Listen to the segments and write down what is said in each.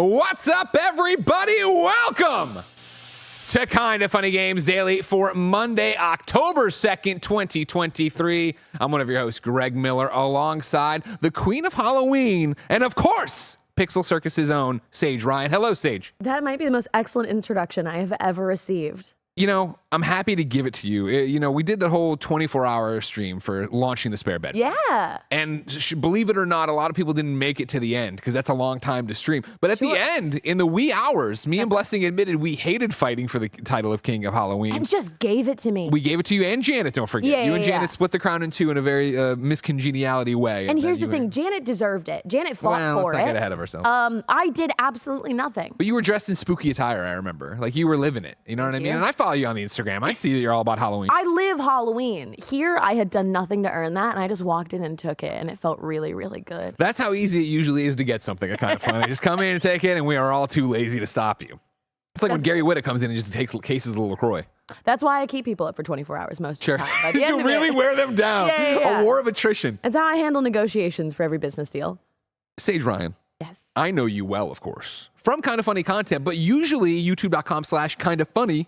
What's up, everybody? Welcome to Kinda Funny Games Daily for Monday, October 2nd, 2023. I'm one of your hosts, Greg Miller, alongside the Queen of Halloween, and of course, Pixel Circus's own Saige Ryan. Hello, Saige. That might be the most excellent introduction I have ever received. You know, I'm happy to give it to you. We did the whole 24-hour stream for launching the spare bed. Yeah. And believe it or not, a lot of people didn't make it to the end because that's a long time to stream. But at the end, in the wee hours, me and Blessing admitted we hated fighting for the title of King of Halloween. And just gave it to me. We gave it to you and Janet, don't forget. You and Janet split the crown in two in a very miscongeniality way. And here's the thing, Janet deserved it. Janet fought for it. Let's not get ahead of ourselves. I did absolutely nothing. But you were dressed in spooky attire, I remember. Like you were living it. You know what I mean? And I follow you on the Instagram. I see that you're all about Halloween. I live Halloween. Here, I had done nothing to earn that, and I just walked in and took it, and it felt really, really good. That's how easy it usually is to get something kind of funny. Just come in and take it, and we are all too lazy to stop you. It's like when Gary Whitta comes in and just takes cases of LaCroix. That's why I keep people up for 24 hours most of the time. By the end You of really it, wear them down. A war of attrition. That's how I handle negotiations for every business deal. Saige Ryan. Yes. I know you well, of course, from Kinda Funny content, but usually youtube.com/kindafunny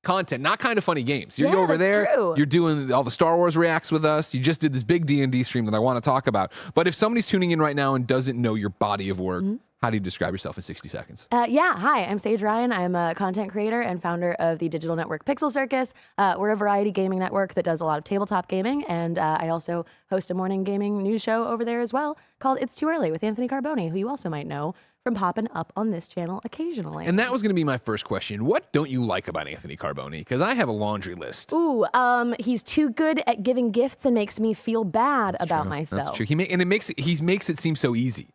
content, not Kinda Funny games. You're over there. True. You're doing all the Star Wars reacts with us. You just did this big D&D stream that I want to talk about. But if somebody's tuning in right now and doesn't know your body of work, how do you describe yourself in 60 seconds? Hi, I'm Saige Ryan. I'm a content creator and founder of the digital network Pixel Circus. We're a variety gaming network that does a lot of tabletop gaming, and I also host a morning gaming news show over there as well called It's Too Early with Anthony Carboni, who you also might know from popping up on this channel occasionally. And that was going to be my first question. What don't you like about Anthony Carboni? Because I have a laundry list. Ooh, he's too good at giving gifts and makes me feel bad about myself. That's true. He makes it seem so easy.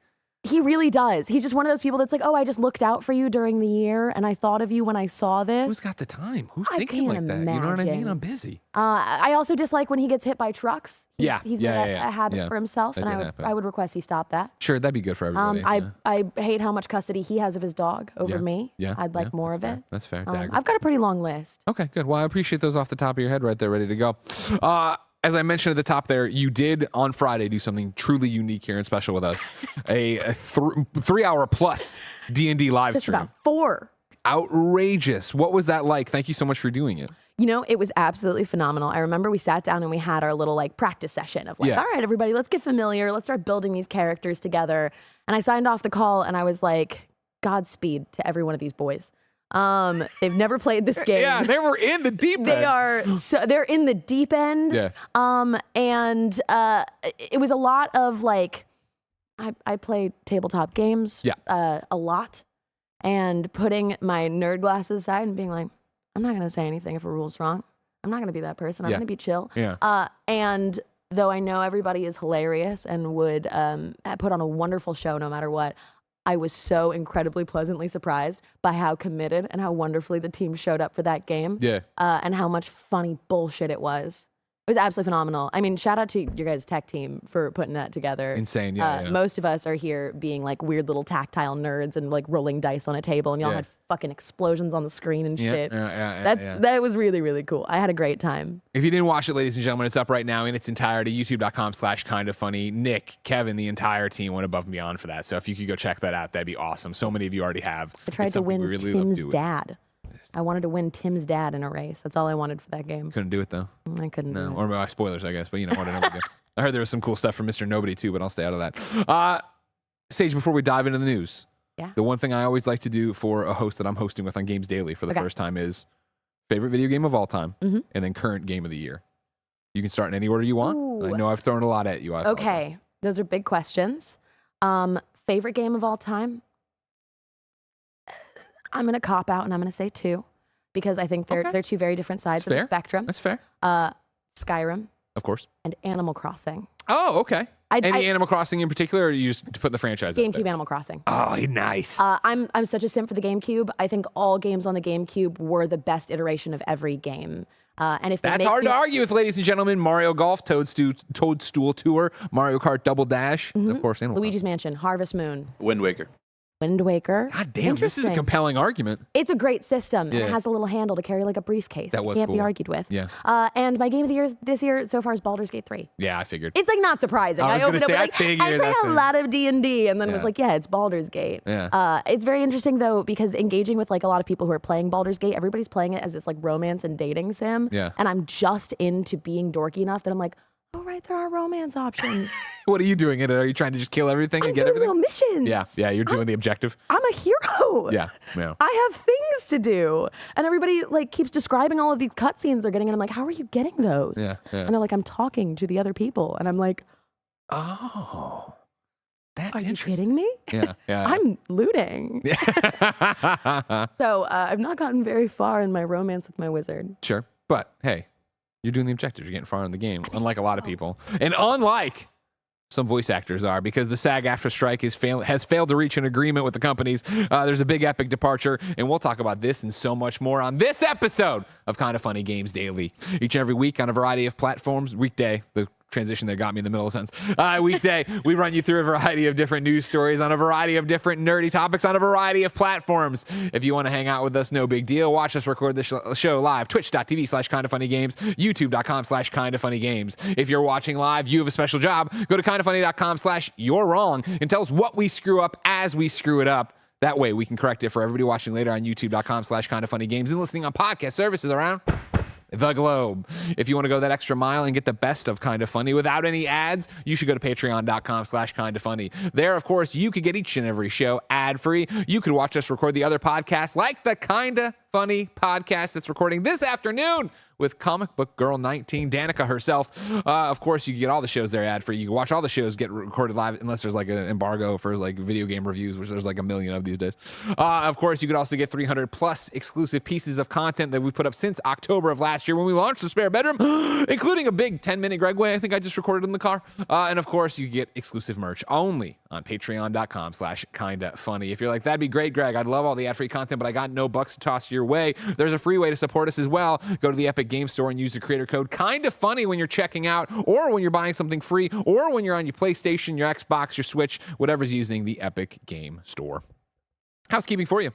He really does. He's just one of those people that's like, oh, I just looked out for you during the year and I thought of you when I saw this. Who's got the time? Who's thinking like that? You know what I mean? I'm busy. I also dislike when he gets hit by trucks. He's made a habit for himself, and I would request he stop that. Sure, that'd be good for everybody. I hate how much custody he has of his dog over me. I'd like more of it. That's fair. I've got a pretty long list. Okay, good. Well, I appreciate those off the top of your head right there, ready to go. As I mentioned at the top there, you did on Friday do something truly unique here and special with us. a 3-hour plus D&D live stream. Just about 4. Outrageous. What was that like? Thank you so much for doing it. You know, it was absolutely phenomenal. I remember we sat down and we had our little practice session of all right, everybody, let's get familiar. Let's start building these characters together. And I signed off the call and I was like, Godspeed to every one of these boys. They've never played this game. Yeah, they were in the deep end. They're in the deep end. Yeah. And it was a lot of I played tabletop games a lot, and putting my nerd glasses aside and being like, I'm not going to say anything if a rule's wrong. I'm not going to be that person. I'm going to be chill. Yeah. And though I know everybody is hilarious and would put on a wonderful show no matter what, I was so incredibly pleasantly surprised by how committed and how wonderfully the team showed up for that game. Yeah. And how much funny bullshit it was. It was absolutely phenomenal. I mean, shout out to your guys' tech team for putting that together. Insane, yeah. Most of us are here being weird little tactile nerds and rolling dice on a table, and y'all had fucking explosions on the screen and shit. That was really, really cool. I had a great time. If you didn't watch it, ladies and gentlemen, it's up right now in its entirety. YouTube.com/kindafunny. Nick, Kevin, the entire team went above and beyond for that. So if you could go check that out, that'd be awesome. So many of you already have. I tried to win Tim's dad. I wanted to win Tim's dad in a race. That's all I wanted for that game. Couldn't do it, though. I couldn't do it. Or by spoilers, I guess. But whatever. I heard there was some cool stuff from Mr. Nobody, too, but I'll stay out of that. Saige, before we dive into the news, the one thing I always like to do for a host that I'm hosting with on Games Daily for the first time is favorite video game of all time, and then current game of the year. You can start in any order you want. I know I've thrown a lot at you. Okay. Those are big questions. Favorite game of all time? I'm going to cop out and I'm going to say 2 because I think they're 2 very different sides of the spectrum. That's fair. Skyrim. Of course. And Animal Crossing. Oh, okay. Any Animal Crossing in particular, or you just put the franchise GameCube Animal Crossing. Oh, nice. I'm such a simp for the GameCube. I think all games on the GameCube were the best iteration of every game. And if that's hard to argue with, ladies and gentlemen. Toadstool Tour, Mario Kart Double Dash, of course, Animal Luigi's Mansion, Harvest Moon, Wind Waker. Wind Waker. God damn, this is a compelling argument. It's a great system, and it has a little handle to carry like a briefcase. That was can't cool. be argued with. Yeah. And my game of the year this year so far is Baldur's Gate 3. Yeah, I figured. It's like not surprising. I was going to say, I play a lot of D&D, and then it was like, yeah, it's Baldur's Gate. Yeah. It's very interesting though, because engaging with like a lot of people who are playing Baldur's Gate, everybody's playing it as this like romance and dating sim. Yeah. And I'm just into being dorky enough that I'm like, oh right, there are romance options. What are you doing in it? Are you trying to just kill everything and get everything? Little missions. Yeah, you're doing the objective. I'm a hero. Yeah. I have things to do. And everybody like keeps describing all of these cutscenes they're getting, and I'm like, how are you getting those? Yeah. And they're like, I'm talking to the other people. And I'm like, oh, that's interesting. Are you kidding me? Yeah. I'm looting. Yeah. So I've not gotten very far in my romance with my wizard. Sure. But hey, you're doing the objective. You're getting far in the game, unlike a lot of people. And unlike some voice actors are, because the SAG-AFTRA strike has failed to reach an agreement with the companies. There's a big epic departure, and we'll talk about this and so much more on this episode of Kinda Funny Games Daily. Each and every week on a variety of platforms, weekday, the transition that got me in the middle of a sentence. Weekday, we run you through a variety of different news stories on a variety of different nerdy topics on a variety of platforms. If you want to hang out with us, no big deal. Watch us record the show live, twitch.tv/kindafunnygames, youtube.com/kindafunnygames. If you're watching live, you have a special job. Go to kindafunny.com/you're wrong and tell us what we screw up as we screw it up. That way we can correct it for everybody watching later on youtube.com/kindafunnygames and listening on podcast services around the globe. If you want to go that extra mile and get the best of Kinda Funny without any ads, you should go to patreon.com/kindafunny. There, of course, you could get each and every show ad-free. You could watch us record the other podcasts, like the Kinda Funny podcast that's recording this afternoon with Comic Book Girl 19, Danica herself. Of course, you can get all the shows there ad-free. You can watch all the shows get recorded live, unless there's like an embargo for like video game reviews, which there's like a million of these days. Of course, you could also get 300 plus exclusive pieces of content that we put up since October of last year when we launched the Spare Bedroom, including a big 10-minute Gregway I think I just recorded in the car. And of course, you get exclusive merch only on patreon.com/kindafunny. If you're like, that'd be great, Greg, I'd love all the ad-free content, but I got no bucks to toss your way, there's a free way to support us as well. Go to the Epic Game Store and use the creator code KINDAFUNNY when you're checking out, or when you're buying something free, or when you're on your PlayStation, your Xbox, your Switch, whatever's using the Epic Game Store. Housekeeping for you.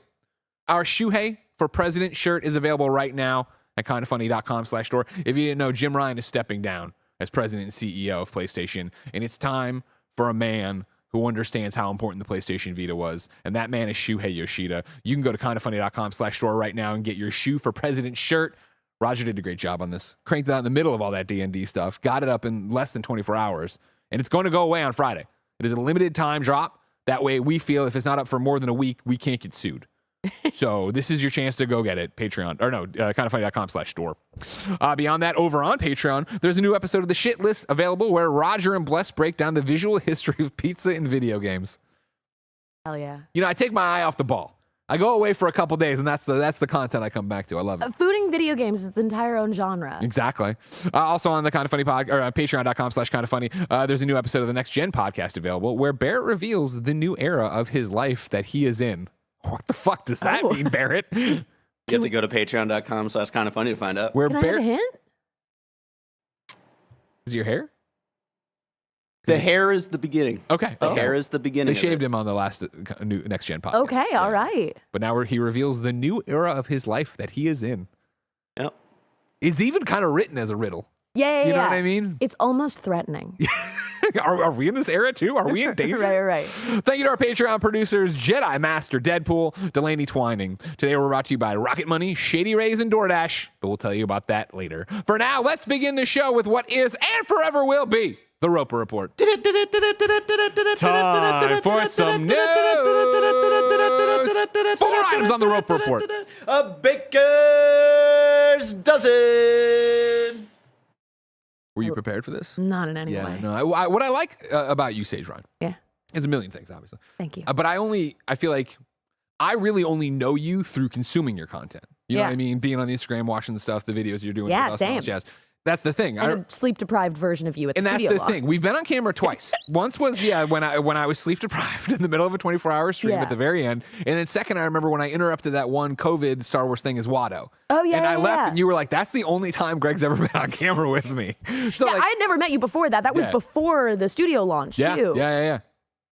Our Shu For President shirt is available right now at kindafunny.com/store. If you didn't know, Jim Ryan is stepping down as president and CEO of PlayStation, and it's time for a man who understands how important the PlayStation Vita was, and that man is Shuhei Yoshida. You can go to kindafunny.com/store right now and get your Shu For President shirt. Roger did a great job on this. Cranked it out in the middle of all that D&D stuff. Got it up in less than 24 hours. And it's going to go away on Friday. It is a limited time drop. That way we feel if it's not up for more than a week, we can't get sued. So this is your chance to go get it. Patreon, or no, kindafunny.com/store. Beyond that, over on Patreon, there's a new episode of The Shit List available where Roger and Bless break down the visual history of pizza in video games. Hell yeah. You know, I take my eye off the ball. I go away for a couple days, and that's the content I come back to. I love it. Food and video games is its entire own genre. Exactly. Also on the Kinda Funny pod, or patreon.com/kindafunny, there's a new episode of the Next Gen podcast available where Barrett reveals the new era of his life that he is in. What the fuck does that mean, Barrett? You have to go to patreon.com/kindafunny to find out. Where Can Barrett, I have a hint? Is your hair? The hair is the beginning. Okay. The hair is the beginning. They shaved him on the last new Next Gen podcast. Okay, all right. But now he reveals the new era of his life that he is in. Yep. It's even kind of written as a riddle. Yeah. You know what I mean? It's almost threatening. Are we in this era too? Are we in danger? Right. Thank you to our Patreon producers, Jedi Master Deadpool, Delaney Twining. Today we're brought to you by Rocket Money, Shady Rays, and DoorDash, but we'll tell you about that later. For now, let's begin the show with what is and forever will be the Roper Report. Time for some news. 4 items on the Roper Report. A baker's dozen. Were you prepared for this? Not in any way. No. What I like about you, Saige Ryan, is a million things, obviously. Thank you. But I feel like I really only know you through consuming your content. You know what I mean? Being on Instagram, watching the stuff, the videos you're doing. Yeah, with us same. and all that jazz. That's the thing. I'm a sleep-deprived version of you at the studio. And that's the thing. We've been on camera twice. Once was, when I was sleep-deprived in the middle of a 24-hour stream at the very end. And then second, I remember when I interrupted that one COVID Star Wars thing as Watto. Oh, yeah, And I left, and you were like, that's the only time Greg's ever been on camera with me. So I had never met you before that. That was before the studio launch, too. Yeah.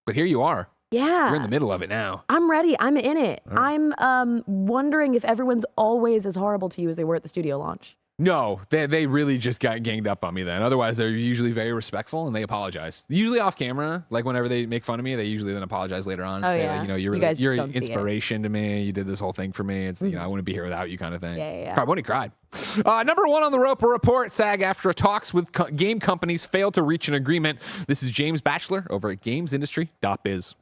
But here you are. Yeah. You're in the middle of it now. I'm ready. I'm in it. Right. I'm wondering if everyone's always as horrible to you as they were at the studio launch. No, they really just got ganged up on me then. Otherwise, they're usually very respectful and they apologize. Usually off camera, like whenever they make fun of me, they usually then apologize later on and say, like, you know, you're an inspiration to me. You did this whole thing for me. It's you know, I wouldn't be here without you, kind of thing. Yeah. Carboni cried. Number one on the Roper Report: SAG-AFTRA talks with game companies failed to reach an agreement. This is James Batchelor over at GamesIndustry.biz.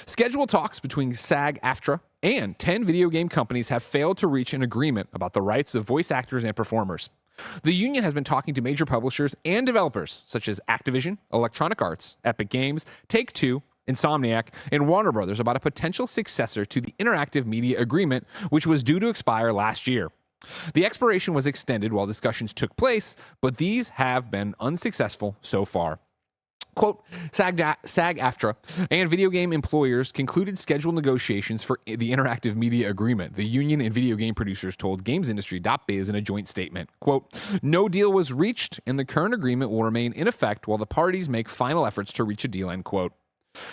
Scheduled talks between SAG-AFTRA and 10 video game companies have failed to reach an agreement about the rights of voice actors and performers. The union has been talking to major publishers and developers such as Activision, Electronic Arts, Epic Games, Take-Two, Insomniac, and Warner Brothers about a potential successor to the interactive media agreement, which was due to expire last year. The expiration was extended while discussions took place, but these have been unsuccessful so far. Quote, SAG-AFTRA and video game employers concluded scheduled negotiations for the interactive media agreement, the union and video game producers told GamesIndustry.biz in a joint statement. Quote, no deal was reached and the current agreement will remain in effect while the parties make final efforts to reach a deal, end quote.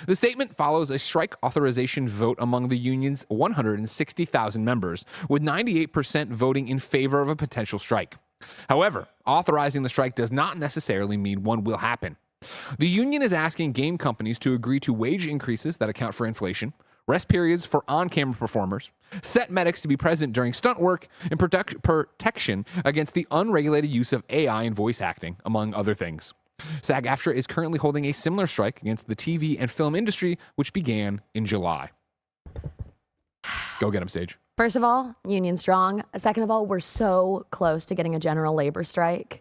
The statement follows a strike authorization vote among the union's 160,000 members, with 98% voting in favor of a potential strike. However, authorizing the strike does not necessarily mean one will happen. The union is asking game companies to agree to wage increases that account for inflation, rest periods for on-camera performers, set medics to be present during stunt work, and protection against the unregulated use of AI in voice acting, among other things. SAG-AFTRA is currently holding a similar strike against the TV and film industry, which began in July. Go get them, Saige. First of all, union strong. Second of all, we're so close to getting a general labor strike.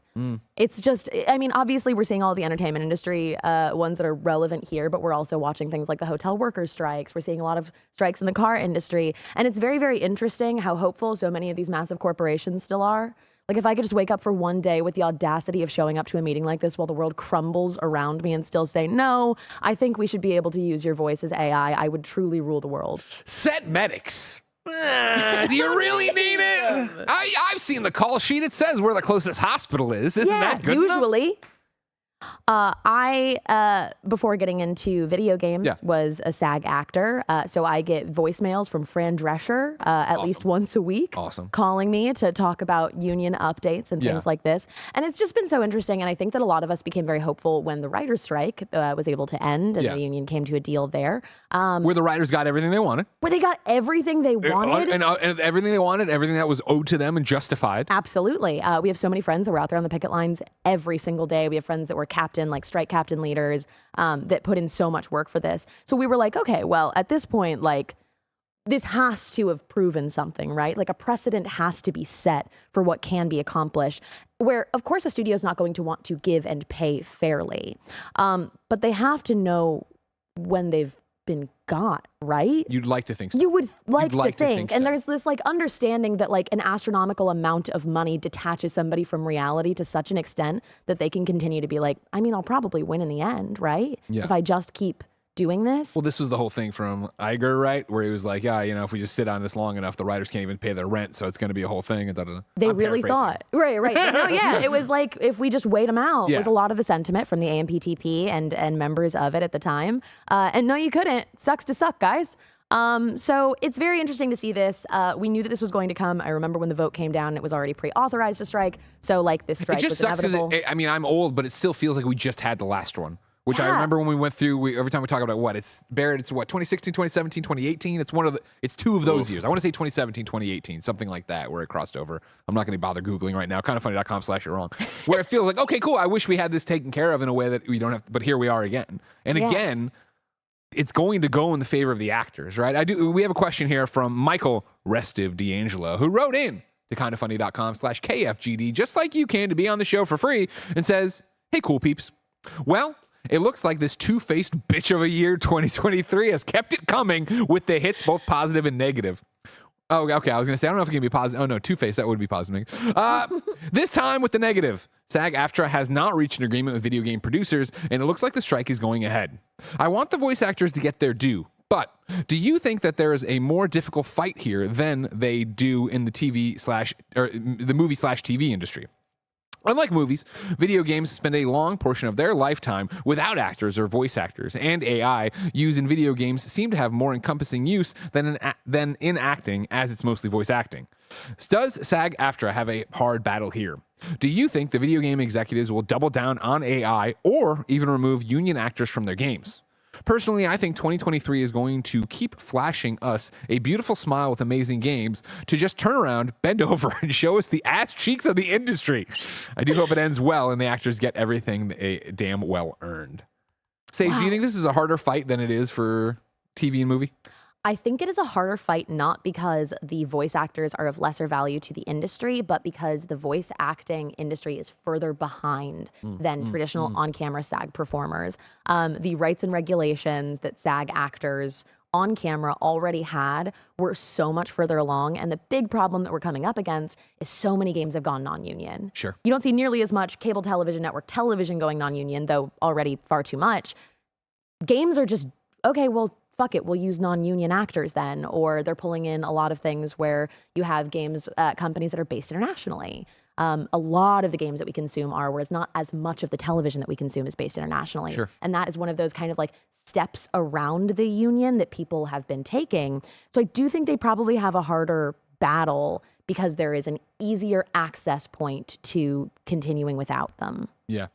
It's just, I mean, obviously we're seeing all the entertainment industry ones that are relevant here, but we're also watching things like the hotel workers strikes. We're seeing a lot of strikes in the car industry. And it's very, very interesting how hopeful so many of these massive corporations still are. Like, if I could just wake up for one day with the audacity of showing up to a meeting like this while the world crumbles around me and still say, no, I think we should be able to use your voice as AI, I would truly rule the world. Set medics. Do you really need it? I've seen the call sheet. It says where the closest hospital is. Isn't that good usually enough? I, before getting into video games, was a SAG actor. So I get voicemails from Fran Drescher at least once a week, calling me to talk about union updates and things like this. And it's just been so interesting. And I think that a lot of us became very hopeful when the writers' strike was able to end and the union came to a deal there. Where the writers got everything they wanted. Where they got everything they wanted. And everything they wanted, everything that was owed to them and justified. Absolutely. We have so many friends that were out there on the picket lines every single day. We have friends that were strike captain leaders that put in so much work for this. So we were like, okay, well, at this point, like, this has to have proven something, right? Like, a precedent has to be set for what can be accomplished, where, of course, a studio is not going to want to give and pay fairly. But they have to know when they've been got, right? You'd like to think so. You would like to think. And so. There's this like understanding that like an astronomical amount of money detaches somebody from reality to such an extent that they can continue to be like, I mean, I'll probably win in the end, right? Yeah. If I just keep doing this. Well, this was the whole thing from Iger, right? Where he was like, yeah, you know, if we just sit on this long enough, the writers can't even pay their rent, so it's going to be a whole thing. And they really thought. Right. No, yeah. It was like, if we just wait them out, was a lot of the sentiment from the AMPTP and members of it at the time. And no, you couldn't. Sucks to suck, guys. So it's very interesting to see this. We knew that this was going to come. I remember when the vote came down, it was already pre-authorized to strike. So like this strike was inevitable. I mean, I'm old, but it still feels like we just had the last one. Which I remember when we went through, every time we talk about Barrett, it's 2016, 2017, 2018. It's two of those years. I want to say 2017, 2018, something like that, where it crossed over. I'm not going to bother Googling right now, kindoffunny.com/you're wrong. Where it feels like, okay, cool. I wish we had this taken care of in a way that we don't have, but here we are again. And again, it's going to go in the favor of the actors, right? We have a question here from Michael Restive D'Angelo, who wrote in to kindoffunny.com/KFGD, just like you can, to be on the show for free, and says, hey, cool peeps. Well, it looks like this two-faced bitch of a year 2023 has kept it coming with the hits, both positive and negative. Oh, okay. I was going to say, I don't know if it can be positive. Oh, no, two-faced. That would be positive. This time with the negative. SAG-AFTRA has not reached an agreement with video game producers, and it looks like the strike is going ahead. I want the voice actors to get their due, but do you think that there is a more difficult fight here than they do in the the movie/TV industry? Unlike movies, video games spend a long portion of their lifetime without actors or voice actors, and AI used in video games seem to have more encompassing use than in acting, as it's mostly voice acting. Does SAG-AFTRA have a hard battle here? Do you think the video game executives will double down on AI or even remove union actors from their games? Personally, I think 2023 is going to keep flashing us a beautiful smile with amazing games to just turn around, bend over, and show us the ass cheeks of the industry. I do hope it ends well and the actors get everything they damn well earned. Saige, do you think this is a harder fight than it is for TV and movie? I think it is a harder fight, not because the voice actors are of lesser value to the industry, but because the voice acting industry is further behind than traditional on-camera SAG performers. The rights and regulations that SAG actors on camera already had were so much further along. And the big problem that we're coming up against is so many games have gone non-union. Sure. You don't see nearly as much cable television, network television going non-union, though already far too much. Games are just, okay, well, fuck it, we'll use non-union actors then. Or they're pulling in a lot of things where you have games companies that are based internationally. A lot of the games that we consume are, whereas not as much of the television that we consume is based internationally. Sure. And that is one of those kind of like steps around the union that people have been taking. So I do think they probably have a harder battle because there is an easier access point to continuing without them. Yeah.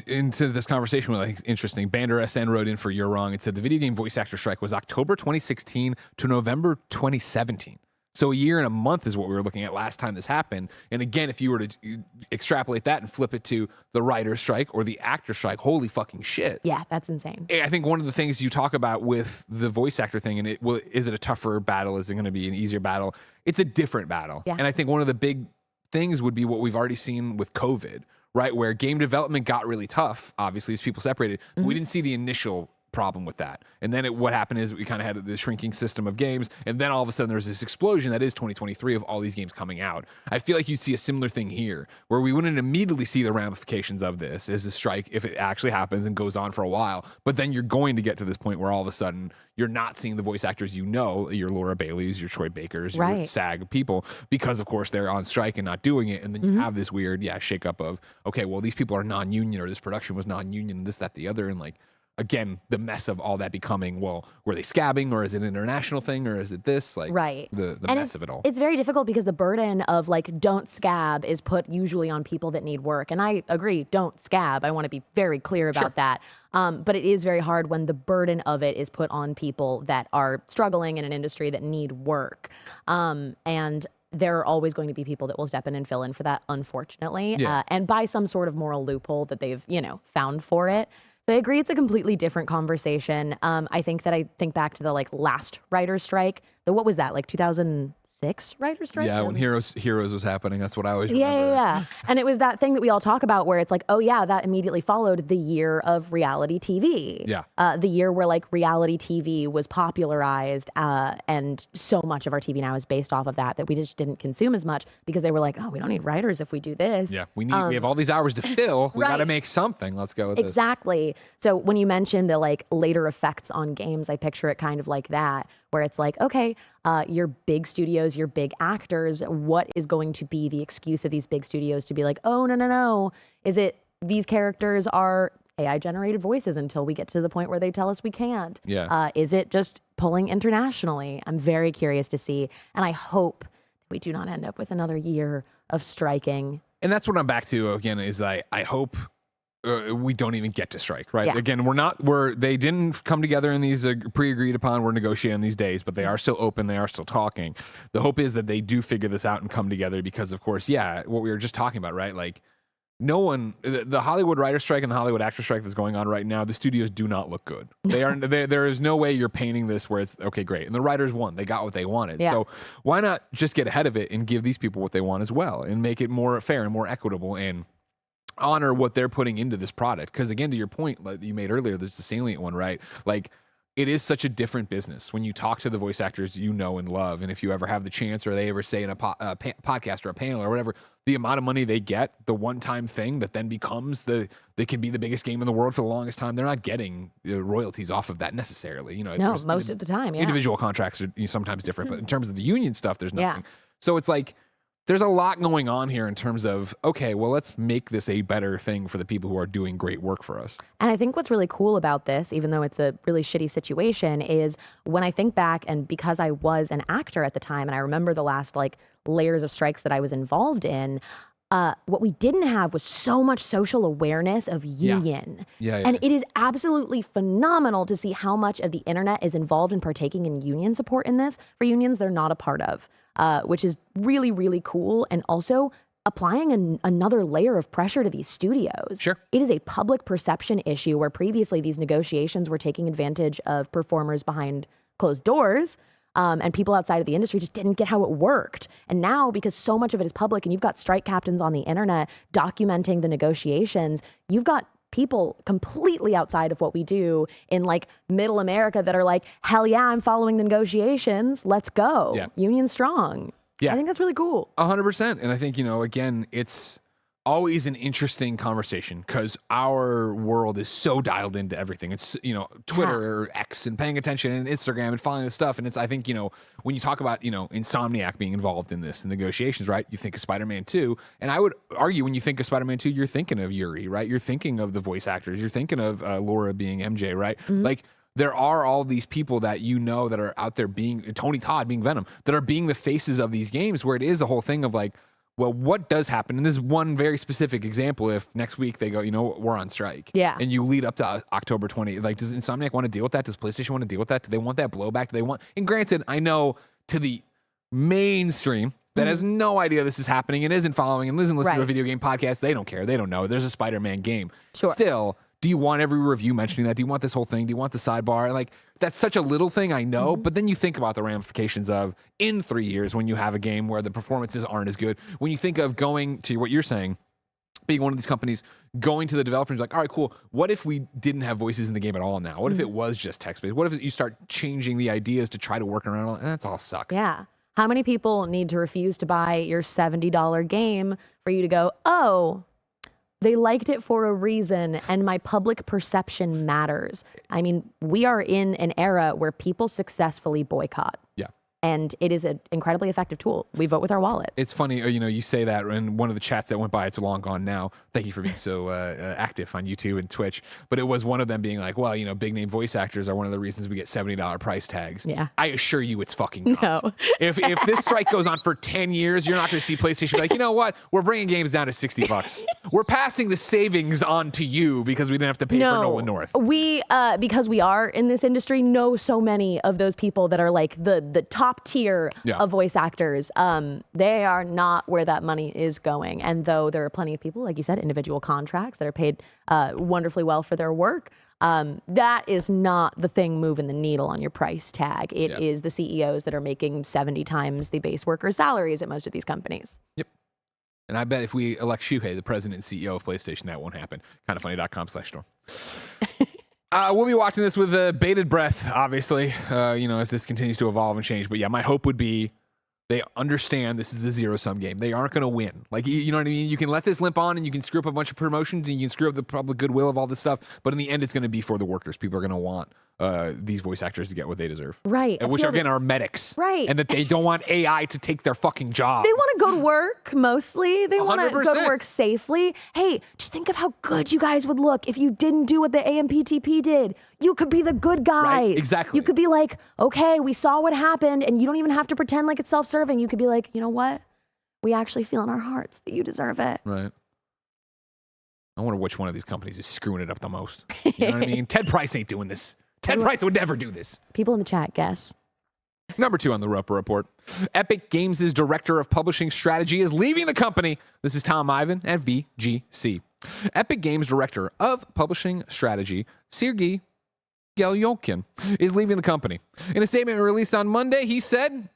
Into this conversation, I think it's interesting. Bander SN wrote in for You're Wrong. It said the video game voice actor strike was October 2016 to November 2017. So a year and a month is what we were looking at last time this happened. And again, if you were to extrapolate that and flip it to the writer's strike or the actor strike, holy fucking shit. Yeah, that's insane. I think one of the things you talk about with the voice actor thing, and is it a tougher battle? Is it going to be an easier battle? It's a different battle. Yeah. And I think one of the big things would be what we've already seen with COVID, right? Where game development got really tough, obviously, as people separated. We didn't see the initial problem with that. And then what happened is we kind of had the shrinking system of games. And then all of a sudden there's this explosion that is 2023 of all these games coming out. I feel like you'd see a similar thing here where we wouldn't immediately see the ramifications of this as a strike if it actually happens and goes on for a while. But then you're going to get to this point where all of a sudden you're not seeing the voice actors, your Laura Baileys, your Troy Bakers, your SAG people, because of course they're on strike and not doing it. And then you have this weird, shakeup of, okay, well, these people are non-union or this production was non-union, this, that, the other. And like, again, the mess of all that becoming, well, were they scabbing or is it an international thing or is it this? Like the mess of it all. It's very difficult because the burden of like, don't scab is put usually on people that need work. And I agree, don't scab. I want to be very clear about that. But it is very hard when the burden of it is put on people that are struggling in an industry that need work. And there are always going to be people that will step in and fill in for that, unfortunately, and by some sort of moral loophole that they've, found for it. So I agree it's a completely different conversation. I think back to the like last writer's strike. What was that, like 2006 writer's strike? Yeah, when Heroes was happening. That's what I always remember. Yeah. And it was that thing that we all talk about where it's like, oh yeah, that immediately followed the year of reality TV. Yeah. The year where like reality TV was popularized and so much of our TV now is based off of that we just didn't consume as much because they were like, oh, we don't need writers if we do this. Yeah, we have all these hours to fill. We got to make something. Let's go with this. Exactly. So when you mentioned the like later effects on games, I picture it kind of like that, where it's like, okay, your big studios, your big actors, what is going to be the excuse of these big studios to be like, oh, no. Is it these characters are AI generated voices until we get to the point where they tell us we can't? Yeah. Is it just pulling internationally? I'm very curious to see. And I hope we do not end up with another year of striking. And that's what I'm back to again, is I hope we don't even get to strike, right? Yeah. Again, they didn't come together in these pre-agreed upon, we're negotiating these days, but they are still open, they are still talking. The hope is that they do figure this out and come together because, of course, what we were just talking about, right? Like, no one, the Hollywood writer strike and the Hollywood actor strike that's going on right now, the studios do not look good. There is no way you're painting this where it's, okay, great. And the writers won. They got what they wanted. Yeah. So why not just get ahead of it and give these people what they want as well and make it more fair and more equitable and honor what they're putting into this product? Because again, to your point like you made earlier, there's the salient one, right? Like, it is such a different business when you talk to the voice actors you know and love. And if you ever have the chance or they ever say in a podcast or a panel or whatever, the amount of money they get, the one-time thing that then becomes they can be the biggest game in the world for the longest time, they're not getting royalties off of that necessarily. No, most of the time, yeah. Individual contracts are sometimes different, but in terms of the union stuff, there's nothing. So it's like, there's a lot going on here in terms of, okay, well, let's make this a better thing for the people who are doing great work for us. And I think what's really cool about this, even though it's a really shitty situation, is when I think back, and because I was an actor at the time, and I remember the last like layers of strikes that I was involved in, what we didn't have was so much social awareness of union. And it is absolutely phenomenal to see how much of the internet is involved in partaking in union support in this for unions they're not a part of, which is really, really cool. And also applying another layer of pressure to these studios. Sure. It is a public perception issue where previously these negotiations were taking advantage of performers behind closed doors. And people outside of the industry just didn't get how it worked. And now, because so much of it is public and you've got strike captains on the internet documenting the negotiations, you've got people completely outside of what we do in like middle America that are like, hell yeah, I'm following the negotiations. Let's go. Yeah. Union strong. Yeah. I think that's really cool. 100%. And I think, again, it's always an interesting conversation because our world is so dialed into everything. It's, Twitter or X and paying attention and Instagram and following this stuff. And it's, I think, when you talk about, Insomniac being involved in this and negotiations, right? You think of Spider-Man 2. And I would argue when you think of Spider-Man 2, you're thinking of Yuri, right? You're thinking of the voice actors. You're thinking of Laura being MJ, right? Mm-hmm. Like, there are all these people that that are out there being, Tony Todd being Venom, that are being the faces of these games where it is the whole thing of like, well, what does happen? And this is one very specific example. If next week they go, we're on strike. Yeah. And you lead up to October 20th. Like, does Insomniac want to deal with that? Does PlayStation want to deal with that? Do they want that blowback? Do they want... And granted, I know to the mainstream that has no idea this is happening and isn't following and isn't listening to a video game podcast, they don't care. They don't know. There's a Spider-Man game. Sure. Still... Do you want every review mentioning that? Do you want this whole thing? Do you want the sidebar? Like, that's such a little thing, I know, but then you think about the ramifications of in 3 years when you have a game where the performances aren't as good. When you think of going to what you're saying, being one of these companies, going to the developers, like, all right, cool. What if we didn't have voices in the game at all now? What if it was just text-based? What if you start changing the ideas to try to work around it? And that's all sucks. Yeah. How many people need to refuse to buy your $70 game for you to go, oh, they liked it for a reason, and my public perception matters? I mean, we are in an era where people successfully boycott. Yeah. And it is an incredibly effective tool. We vote with our wallet. It's funny, you say that in one of the chats that went by, it's long gone now. Thank you for being so active on YouTube and Twitch. But it was one of them being like, well, big name voice actors are one of the reasons we get $70 price tags. Yeah. I assure you it's fucking not. No. If this strike goes on for 10 years, you're not going to see PlayStation be like, you know what? We're bringing games down to $60. We're passing the savings on to you because we didn't have to pay for Nolan North. We, because we are in this industry, know so many of those people that are like the top tier of voice actors. They are not where that money is going. And though there are plenty of people, like you said, individual contracts that are paid wonderfully well for their work, that is not the thing moving the needle on your price tag. It is the CEOs that are making 70 times the base worker salaries at most of these companies. Yep. And I bet if we elect Shuhei, the president and CEO of PlayStation, that won't happen. Kindafunny.com/store. We'll be watching this with bated breath, obviously, as this continues to evolve and change. But yeah, my hope would be they understand this is a zero-sum game. They aren't going to win. Like, you know what I mean? You can let this limp on and you can screw up a bunch of promotions and you can screw up the public goodwill of all this stuff. But in the end, it's going to be for the workers. People are going to want these voice actors to get what they deserve. Right. And which, again, are medics. Right. And that they don't want AI to take their fucking jobs. They want to go to work, mostly. They want to 100%. go to work safely. Hey, just think of how good you guys would look if you didn't do what the AMPTP did. You could be the good guy. Right, exactly. You could be like, okay, we saw what happened, and you don't even have to pretend like it's self-serving. You could be like, you know what? We actually feel in our hearts that you deserve it. Right. I wonder which one of these companies is screwing it up the most. You know what I mean? Ted Price ain't doing this. Ted Price would never do this. People in the chat, guess. Number 2 on the Roper Report. Epic Games' director of publishing strategy is leaving the company. This is Tom Ivan at VGC. Epic Games director of publishing strategy, Sergey Gelyolkin, is leaving the company. In a statement released on Monday, he said,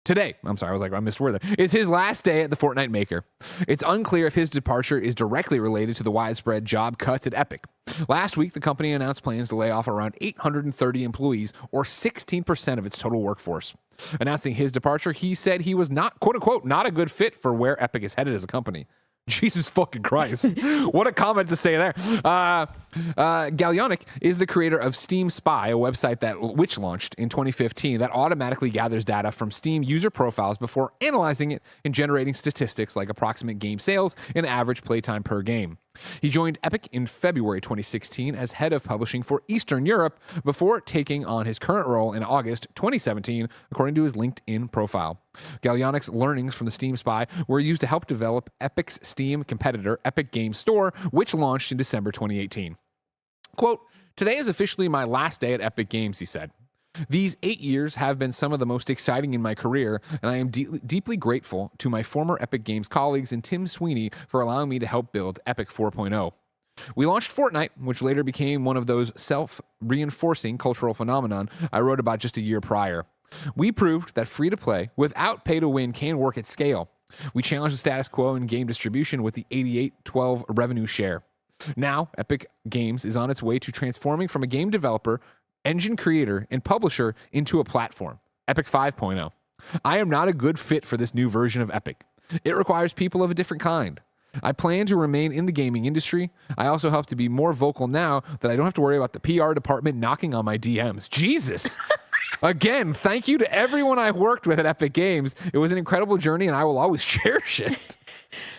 today, I missed a word there. It's his last day at the Fortnite maker. It's unclear if his departure is directly related to the widespread job cuts at Epic. Last week, the company announced plans to lay off around 830 employees, or 16% of its total workforce. Announcing his departure, he said he was not, quote unquote, not a good fit for where Epic is headed as a company. Jesus fucking Christ. What a comment to say there. Gallionic is the creator of Steam Spy, a website which launched in 2015 that automatically gathers data from Steam user profiles before analyzing it and generating statistics like approximate game sales and average playtime per game. He joined Epic in February 2016 as head of publishing for Eastern Europe before taking on his current role in August 2017, according to his LinkedIn profile. Gallionic's learnings from the Steam Spy were used to help develop Epic's Steam competitor, Epic Games Store, which launched in December 2018. Quote, "Today is officially my last day at Epic Games," he said. "These 8 years have been some of the most exciting in my career, and I am deeply grateful to my former Epic Games colleagues and Tim Sweeney for allowing me to help build Epic 4.0. We launched Fortnite, which later became one of those self-reinforcing cultural phenomenon I wrote about just a year prior. We proved that free-to-play without pay-to-win can work at scale. We challenged the status quo in game distribution with the 88-12 revenue share. Now, Epic Games is on its way to transforming from a game developer, engine creator, and publisher into a platform, Epic 5.0. I am not a good fit for this new version of Epic. It requires people of a different kind. I plan to remain in the gaming industry. I also hope to be more vocal now that I don't have to worry about the PR department knocking on my DMs." Jesus. Again, thank you to everyone I worked with at Epic Games. It was an incredible journey, and I will always cherish it.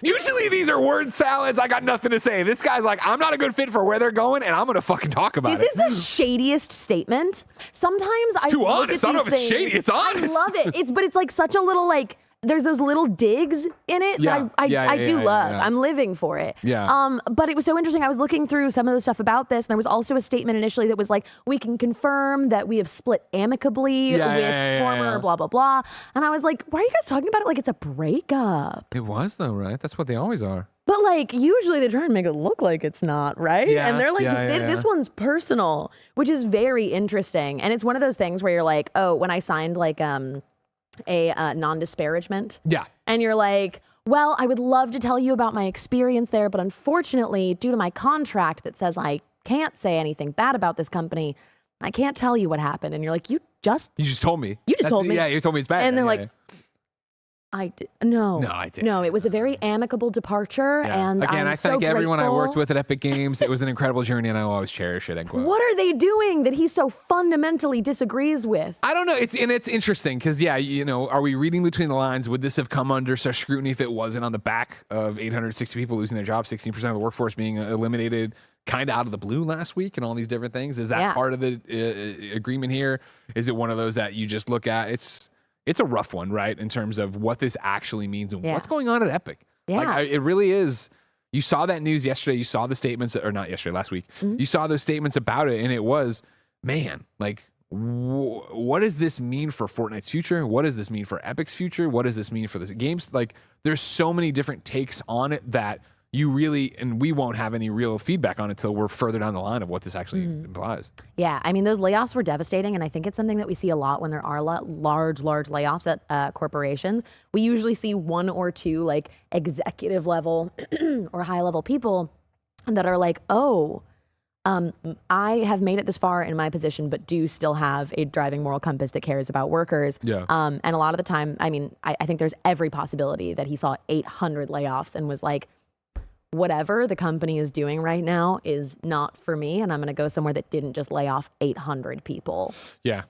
Usually these are word salads. I got nothing to say. This guy's like, I'm not a good fit for where they're going, and I'm going to fucking talk about This it. is the shadiest statement. Sometimes It's too honest. I don't know if it's shady. It's honest. I love it. But it's like such a little like, there's those little digs in it that I do love. I'm living for it. Yeah. But it was so interesting. I was looking through some of the stuff about this, and there was also a statement initially that was like, "We can confirm that we have split amicably with former blah, blah, blah." And I was like, why are you guys talking about it like it's a breakup? It was though, right? That's what they always are. But like, usually they try and make it look like it's not, right? Yeah, And they're like, this one's personal, which is very interesting. And it's one of those things where you're like, oh, when I signed like a non-disparagement. Yeah. And you're like, well, I would love to tell you about my experience there, but unfortunately, due to my contract that says I can't say anything bad about this company, I can't tell you what happened. And you're like, you just told me. You just told me. Yeah, you told me it's bad. And they're like, I did. No, I didn't. No, it was a very amicable departure. Yeah. And again, I'm I thank so everyone I grateful. worked with at Epic Games. It was an incredible journey, and I will always cherish it. End quote. What are they doing that he so fundamentally disagrees with? I don't know. It's interesting because, are we reading between the lines? Would this have come under such scrutiny if it wasn't on the back of 860 people losing their jobs, 16% of the workforce being eliminated kind of out of the blue last week and all these different things? Is that part of the agreement here? Is it one of those that you just look at? It's a rough one, right? In terms of what this actually means and what's going on at Epic. Yeah. Like, it really is. You saw that news yesterday. You saw the statements, or not yesterday, last week. Mm-hmm. You saw those statements about it, and it was, man, like, what does this mean for Fortnite's future? What does this mean for Epic's future? What does this mean for the games? Like, there's so many different takes on it that you really, and we won't have any real feedback on it until we're further down the line of what this actually implies. Yeah, I mean, those layoffs were devastating, and I think it's something that we see a lot when there are large layoffs at corporations. We usually see one or two like executive level or high level people that are like, oh, I have made it this far in my position, but do still have a driving moral compass that cares about workers. Yeah. And a lot of the time, I mean, I think there's every possibility that he saw 800 layoffs and was like, whatever the company is doing right now is not for me, and I'm going to go somewhere that didn't just lay off 800 people. Yeah.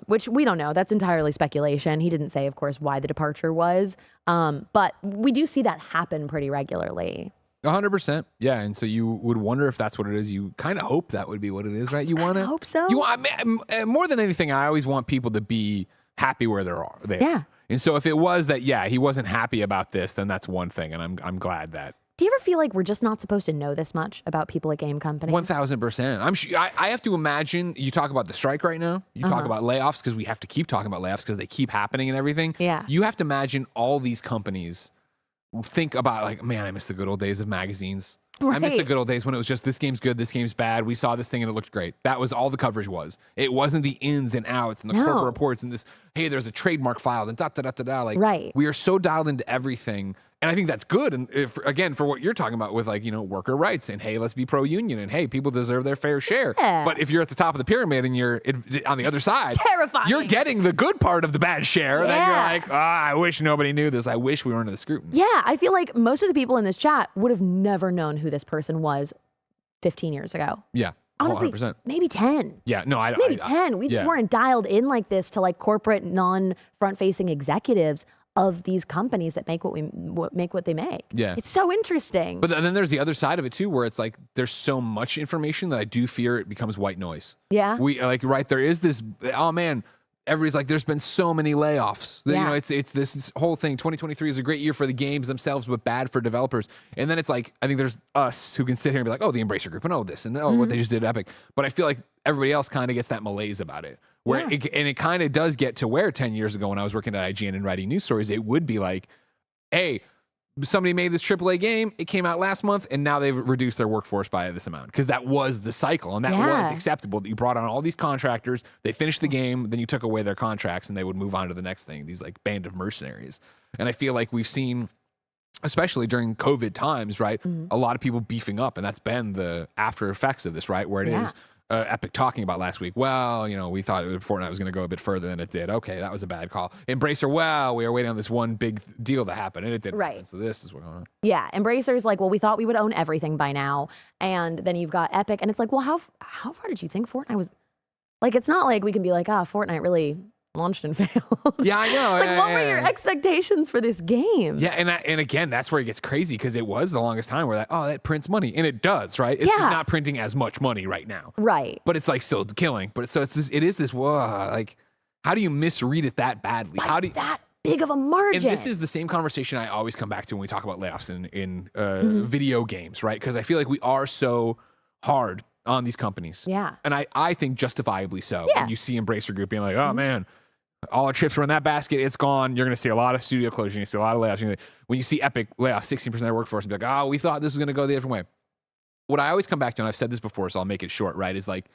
Which we don't know. That's entirely speculation. He didn't say, of course, why the departure was. But we do see that happen pretty regularly. 100%. Yeah. And so you would wonder if that's what it is. You kind of hope that would be what it is, right? You want to hope so. More than anything, I always want people to be happy where they are. Yeah. And so if it was that, he wasn't happy about this, then that's one thing. And I'm glad that. Do you ever feel like we're just not supposed to know this much about people at game companies? 1,000%. I have to imagine, you talk about the strike right now. You talk about layoffs because we have to keep talking about layoffs because they keep happening and everything. Yeah. You have to imagine all these companies think about like, man, I miss the good old days of magazines. Right. I miss the good old days when it was just this game's good, this game's bad. We saw this thing and it looked great. That was all the coverage was. It wasn't the ins and outs and the corporate reports and this, hey, there's a trademark filed and da-da-da-da-da. Like, right. We are so dialed into everything. And I think that's good. And again, for what you're talking about with like, worker rights and hey, let's be pro-union and hey, people deserve their fair share. Yeah. But if you're at the top of the pyramid and you're on the other side, terrifying. You're getting the good part of the bad share. Yeah. Then you're like, I wish nobody knew this. I wish we weren't under the scrutiny. Yeah, I feel like most of the people in this chat would have never known who this person was 15 years ago. Yeah. Honestly, 100%. maybe 10. Yeah, no, Maybe 10. We just weren't dialed in like this to like corporate, non-front-facing executives of these companies that make what they make. Yeah. It's so interesting. But then there's the other side of it too, where it's like there's so much information that I do fear it becomes white noise. Yeah. There is this, oh man, everybody's like, there's been so many layoffs. Yeah. It's this whole thing. 2023 is a great year for the games themselves, but bad for developers. And then it's like, I think there's us who can sit here and be like, oh, the Embracer Group, and oh, this, and oh, what they just did at Epic. But I feel like everybody else kind of gets that malaise about it. Where it kind of does get to where 10 years ago when I was working at IGN and writing news stories, it would be like, hey, somebody made this AAA game, it came out last month, and now they've reduced their workforce by this amount. Because that was the cycle, and that was acceptable. That you brought on all these contractors, they finished the game, then you took away their contracts, and they would move on to the next thing, these like band of mercenaries. And I feel like we've seen, especially during COVID times, right, a lot of people beefing up, and that's been the after effects of this, right, where it is Epic talking about last week. Well, we thought Fortnite was going to go a bit further than it did. Okay, that was a bad call. Embracer, well, we were waiting on this one big deal to happen, and it didn't happen. So this is what's going on. Yeah, Embracer's like, well, we thought we would own everything by now. And then you've got Epic, and it's like, well, how far did you think Fortnite was? Like, it's not like we can be like, Fortnite really launched and failed. Yeah, I know. Like, what were your expectations for this game? Yeah, and again, that's where it gets crazy because it was the longest time where like, oh, that prints money, and it does, right? It's just not printing as much money right now, right? But it's like still killing. But it is this. Whoa, like, how do you misread it that badly? How do you, that big of a margin? And this is the same conversation I always come back to when we talk about layoffs in video games, right? Because I feel like we are so hard on these companies. Yeah, and I think justifiably so. Yeah. When you see Embracer Group being like, oh man, all our chips were in that basket, it's gone. You're going to see a lot of studio closures. You're going to see a lot of layoffs. When you see Epic lay off 16% of their workforce and be like, we thought this was going to go the different way. What I always come back to, and I've said this before, so I'll make it short, right, is like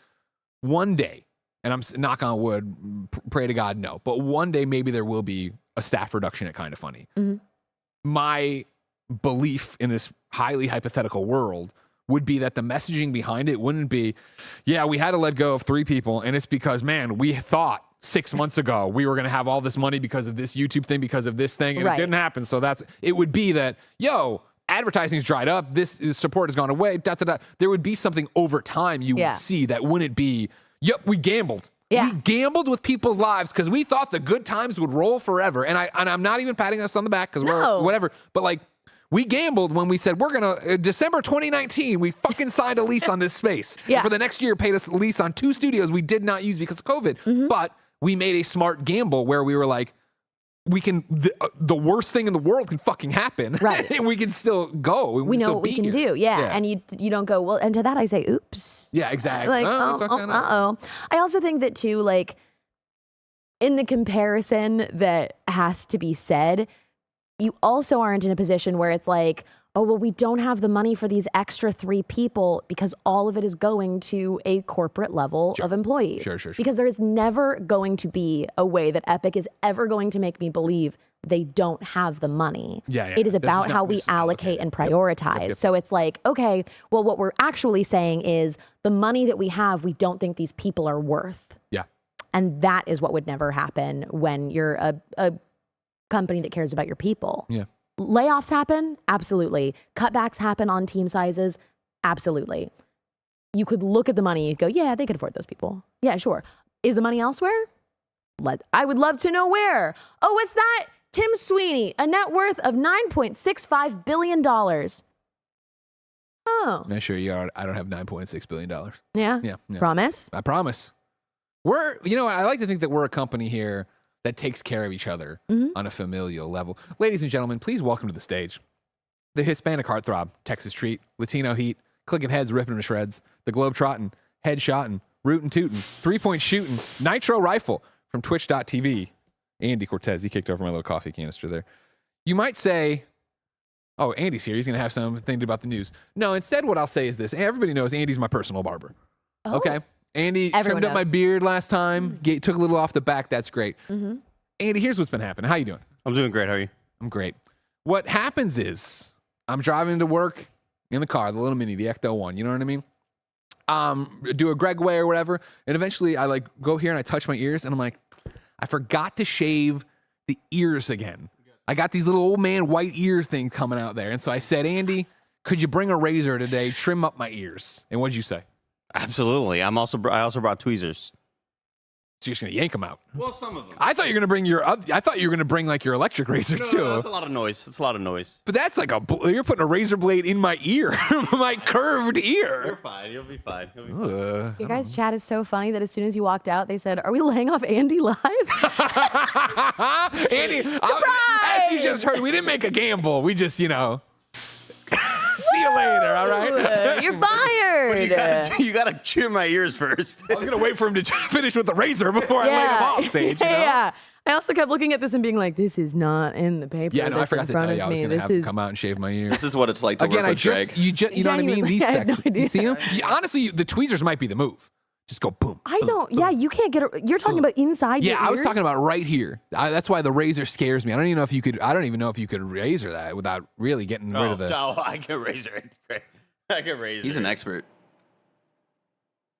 one day, and I'm knock on wood, pray to God, no, but one day maybe there will be a staff reduction at Kind of Funny. My belief in this highly hypothetical world would be that the messaging behind it wouldn't be, we had to let go of 3 people, and it's because, man, we thought 6 months ago we were going to have all this money because of this YouTube thing, because of this thing, and it didn't happen. So it would be that, advertising's dried up, this support has gone away, There would be something over time you would see that wouldn't be, we gambled. Yeah. We gambled with people's lives because we thought the good times would roll forever. And I'm not even patting us on the back because we're whatever, but like, we gambled when we said, we're going to, December 2019, we fucking signed a lease on this space. And for the next year, paid us a lease on 2 studios we did not use because of COVID. But we made a smart gamble where we were like, the worst thing in the world can fucking happen. Right. And we can still go. We know what we can do. Yeah. And you don't go, well, and to that I say, oops. Yeah, exactly. Like, I also think that too, like, in the comparison that has to be said, you also aren't in a position where it's like, oh, well, we don't have the money for these extra 3 people because all of it is going to a corporate level of employees. Sure. Because there is never going to be a way that Epic is ever going to make me believe they don't have the money. Yeah. It is about how we allocate and prioritize. Yep. So it's like, okay, well, what we're actually saying is the money that we have, we don't think these people are worth. Yeah. And that is what would never happen when you're a company that cares about your people. Yeah. Layoffs happen? Absolutely. Cutbacks happen on team sizes? Absolutely. You could look at the money and go, yeah, they could afford those people. Yeah, sure. Is the money elsewhere? I would love to know where. Oh, what's that? Tim Sweeney, a net worth of $9.65 billion. Oh. Yeah, sure, I don't have $9.6 billion. Yeah? Yeah. Promise? I promise. I like to think that we're a company here that takes care of each other on a familial level. Ladies and gentlemen, please welcome to the stage the Hispanic heartthrob, Texas treat, Latino heat, clicking heads, ripping them to shreds, the globe-trotting, head-shotting, rootin' tootin', 3-point shooting, nitro rifle from twitch.tv, Andy Cortez. He kicked over my little coffee canister there. You might say, oh, Andy's here. He's going to have something about the news. No, instead what I'll say is this. Everybody knows Andy's my personal barber. Oh. Okay? Andy trimmed up my beard last time, took a little off the back. That's great. Andy, here's what's been happening. How you doing? I'm doing great. How are you? I'm great. what happens is I'm driving to work in the car, the little mini, the Ecto-1, you know what I mean? Do a Greg way or whatever, and eventually I like go here and I touch my ears, and I'm like, I forgot to shave the ears again. I got these little old man white ear things coming out there, and so I said, Andy, could you bring a razor today, trim up my ears? And what'd you say? Absolutely. I also brought tweezers. So you're just gonna yank them out. Well, some of them. I thought you were gonna bring I thought you were gonna bring like your electric razor too. No, that's a lot of noise. That's a lot of noise. But that's like you're putting a razor blade in my ear, my curved ear. You're fine. You'll be fine. You'll be Your guys' chat is so funny that as soon as you walked out, they said, "Are we laying off Andy live?" Andy, as you just heard, we didn't make a gamble. We just, see you later, all right? You're fired. You gotta chew my ears first. I was gonna wait for him to finish with the razor before I laid him off, Saige. Yeah. I also kept looking at this and being like, "This is not in the paper." Yeah, no, I forgot to tell you. I was gonna have him is... come out and shave my ears. This is what it's like to Again, work with Greg. you know what I mean? These I had no sections, you see them? Honestly, the tweezers might be the move. Just go boom. I don't. Yeah, you can't get. You're talking about inside. Yeah, your I was ears? talking about right here. That's why the razor scares me. I don't even know if you could razor that without really getting rid of the. No, I can razor it. I can razor. He's an expert.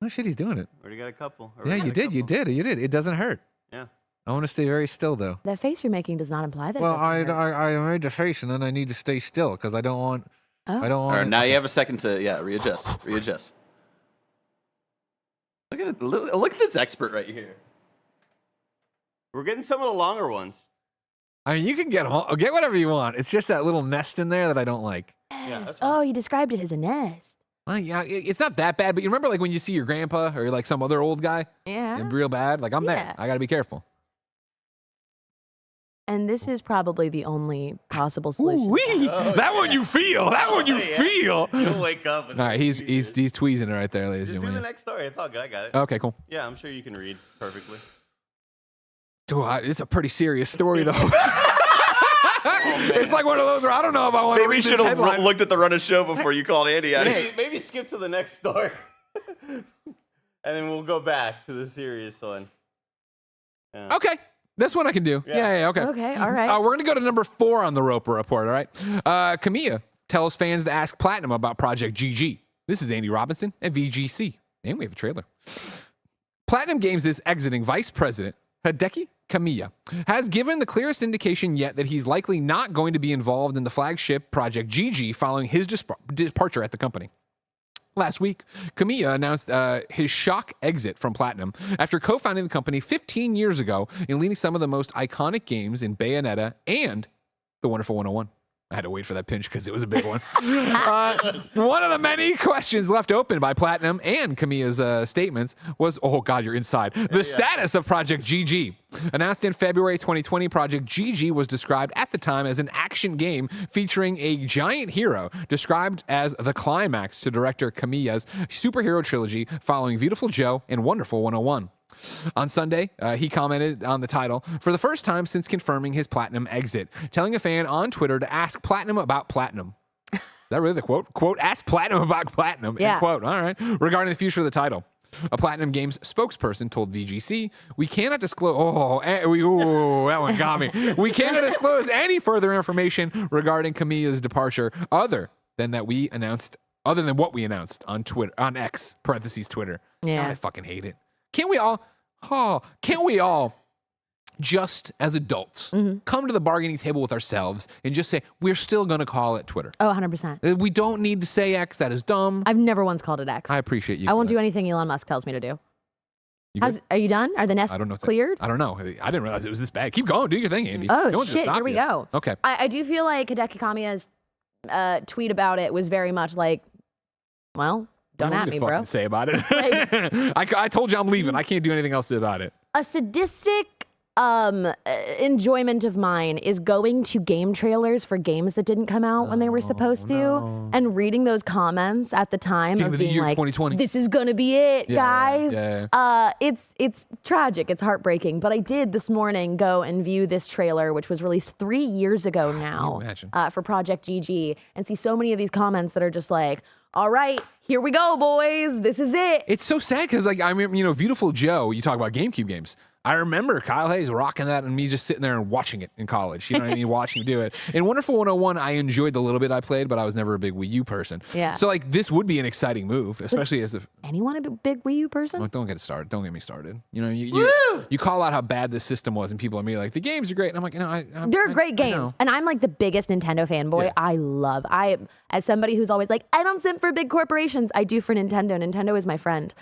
Oh shit, he's doing it. Already got a couple. Yeah, you did. It doesn't hurt. Yeah. I want to stay very still though. That face you're making does not imply that. Well, it doesn't hurt. I made the face and then I need to stay still because I don't want. Oh. I don't All want. right, now you have a second to readjust. Look at it. Look at this expert right here. We're getting some of the longer ones. I mean, you can get whatever you want. It's just that little nest in there that I don't like. Yeah, that's Oh, you described it as a nest. Well, yeah, it's not that bad, but you remember like when you see your grandpa or like some other old guy, Yeah. real bad. Like I'm there. I got to be careful. And this is probably the only possible solution. That one you feel. That one you feel. You'll wake up. All right, he's tweezing it right there, ladies and Just do the gentlemen. next story. It's all good. I got it. Okay, cool. Yeah, I'm sure you can read perfectly. Dude, it's a pretty serious story though. It's like one of those where I don't know if I want to Maybe read you this should have headline. looked at the run of show before you called Andy out. Maybe skip to the next story. And then we'll go back to the serious one. Yeah. Okay. This one I can do. Yeah, okay. Okay, all right. We're going to go to number 4 on the Roper Report, all right? Kamiya tells fans to ask Platinum about Project GG. This is Andy Robinson at VGC. And we have a trailer. Platinum Games' exiting vice president, Hideki Kamiya, has given the clearest indication yet that he's likely not going to be involved in the flagship Project GG following his departure at the company. Last week, Kamiya announced his shock exit from Platinum after co-founding the company 15 years ago and leading some of the most iconic games in Bayonetta and The Wonderful 101. I had to wait for that pinch because it was a big one. One of the many questions left open by Platinum and Kamiya's statements was, oh God, you're inside. The status of Project GG. Announced in February 2020, Project GG was described at the time as an action game featuring a giant hero, described as the climax to director Kamiya's superhero trilogy following Beautiful Joe and Wonderful 101. On Sunday, he commented on the title for the first time since confirming his Platinum exit, telling a fan on Twitter to ask Platinum about Platinum. Is that really the quote? Quote, ask Platinum about Platinum. Yeah. End quote. All right. Regarding the future of the title. A Platinum Games spokesperson told VGC, we cannot disclose, that one got me. We cannot disclose any further information regarding Kamiya's departure other than what we announced on Twitter, on X, parentheses Twitter. Yeah. God, I fucking hate it. Can't we all, just as adults, come to the bargaining table with ourselves and just say, we're still going to call it Twitter? Oh, 100%. We don't need to say X. That is dumb. I've never once called it X. I appreciate you. I won't do anything Elon Musk tells me to do. Are you done? Are the nests I don't know. cleared? I don't know. I didn't realize it was this bad. Keep going. Do your thing, Andy. Oh, No one's gonna shit. stop Here we you. go. Okay. I do feel like Hideki Kamiya's tweet about it was very much like, well, don't What at do me, you bro. fucking say about it? I told you I'm leaving. I can't do anything else about it. A sadistic enjoyment of mine is going to game trailers for games that didn't come out when they were supposed to and reading those comments at the time Game of of the being year like, 2020. this is gonna be it, guys. Yeah. It's tragic. It's heartbreaking. But I did this morning go and view this trailer, which was released 3 years ago now imagine? For Project GG, and see so many of these comments that are just like, all right, here we go, boys. This is it. It's so sad because, like, I mean, Beautiful Joe, you talk about GameCube games. I remember Kyle Hayes rocking that and me just sitting there and watching it in college. You know what I mean? Watching him do it. In Wonderful 101, I enjoyed the little bit I played, but I was never a big Wii U person. Yeah. So like this would be an exciting move, especially as the. Anyone a big Wii U person? Well, don't get started. Don't get me started. You know, you call out how bad this system was, and people are me like the games are great, and I'm like, no, they're great games, and I'm like the biggest Nintendo fanboy. Yeah. I as somebody who's always like, I don't simp for big corporations. I do for Nintendo. Nintendo is my friend.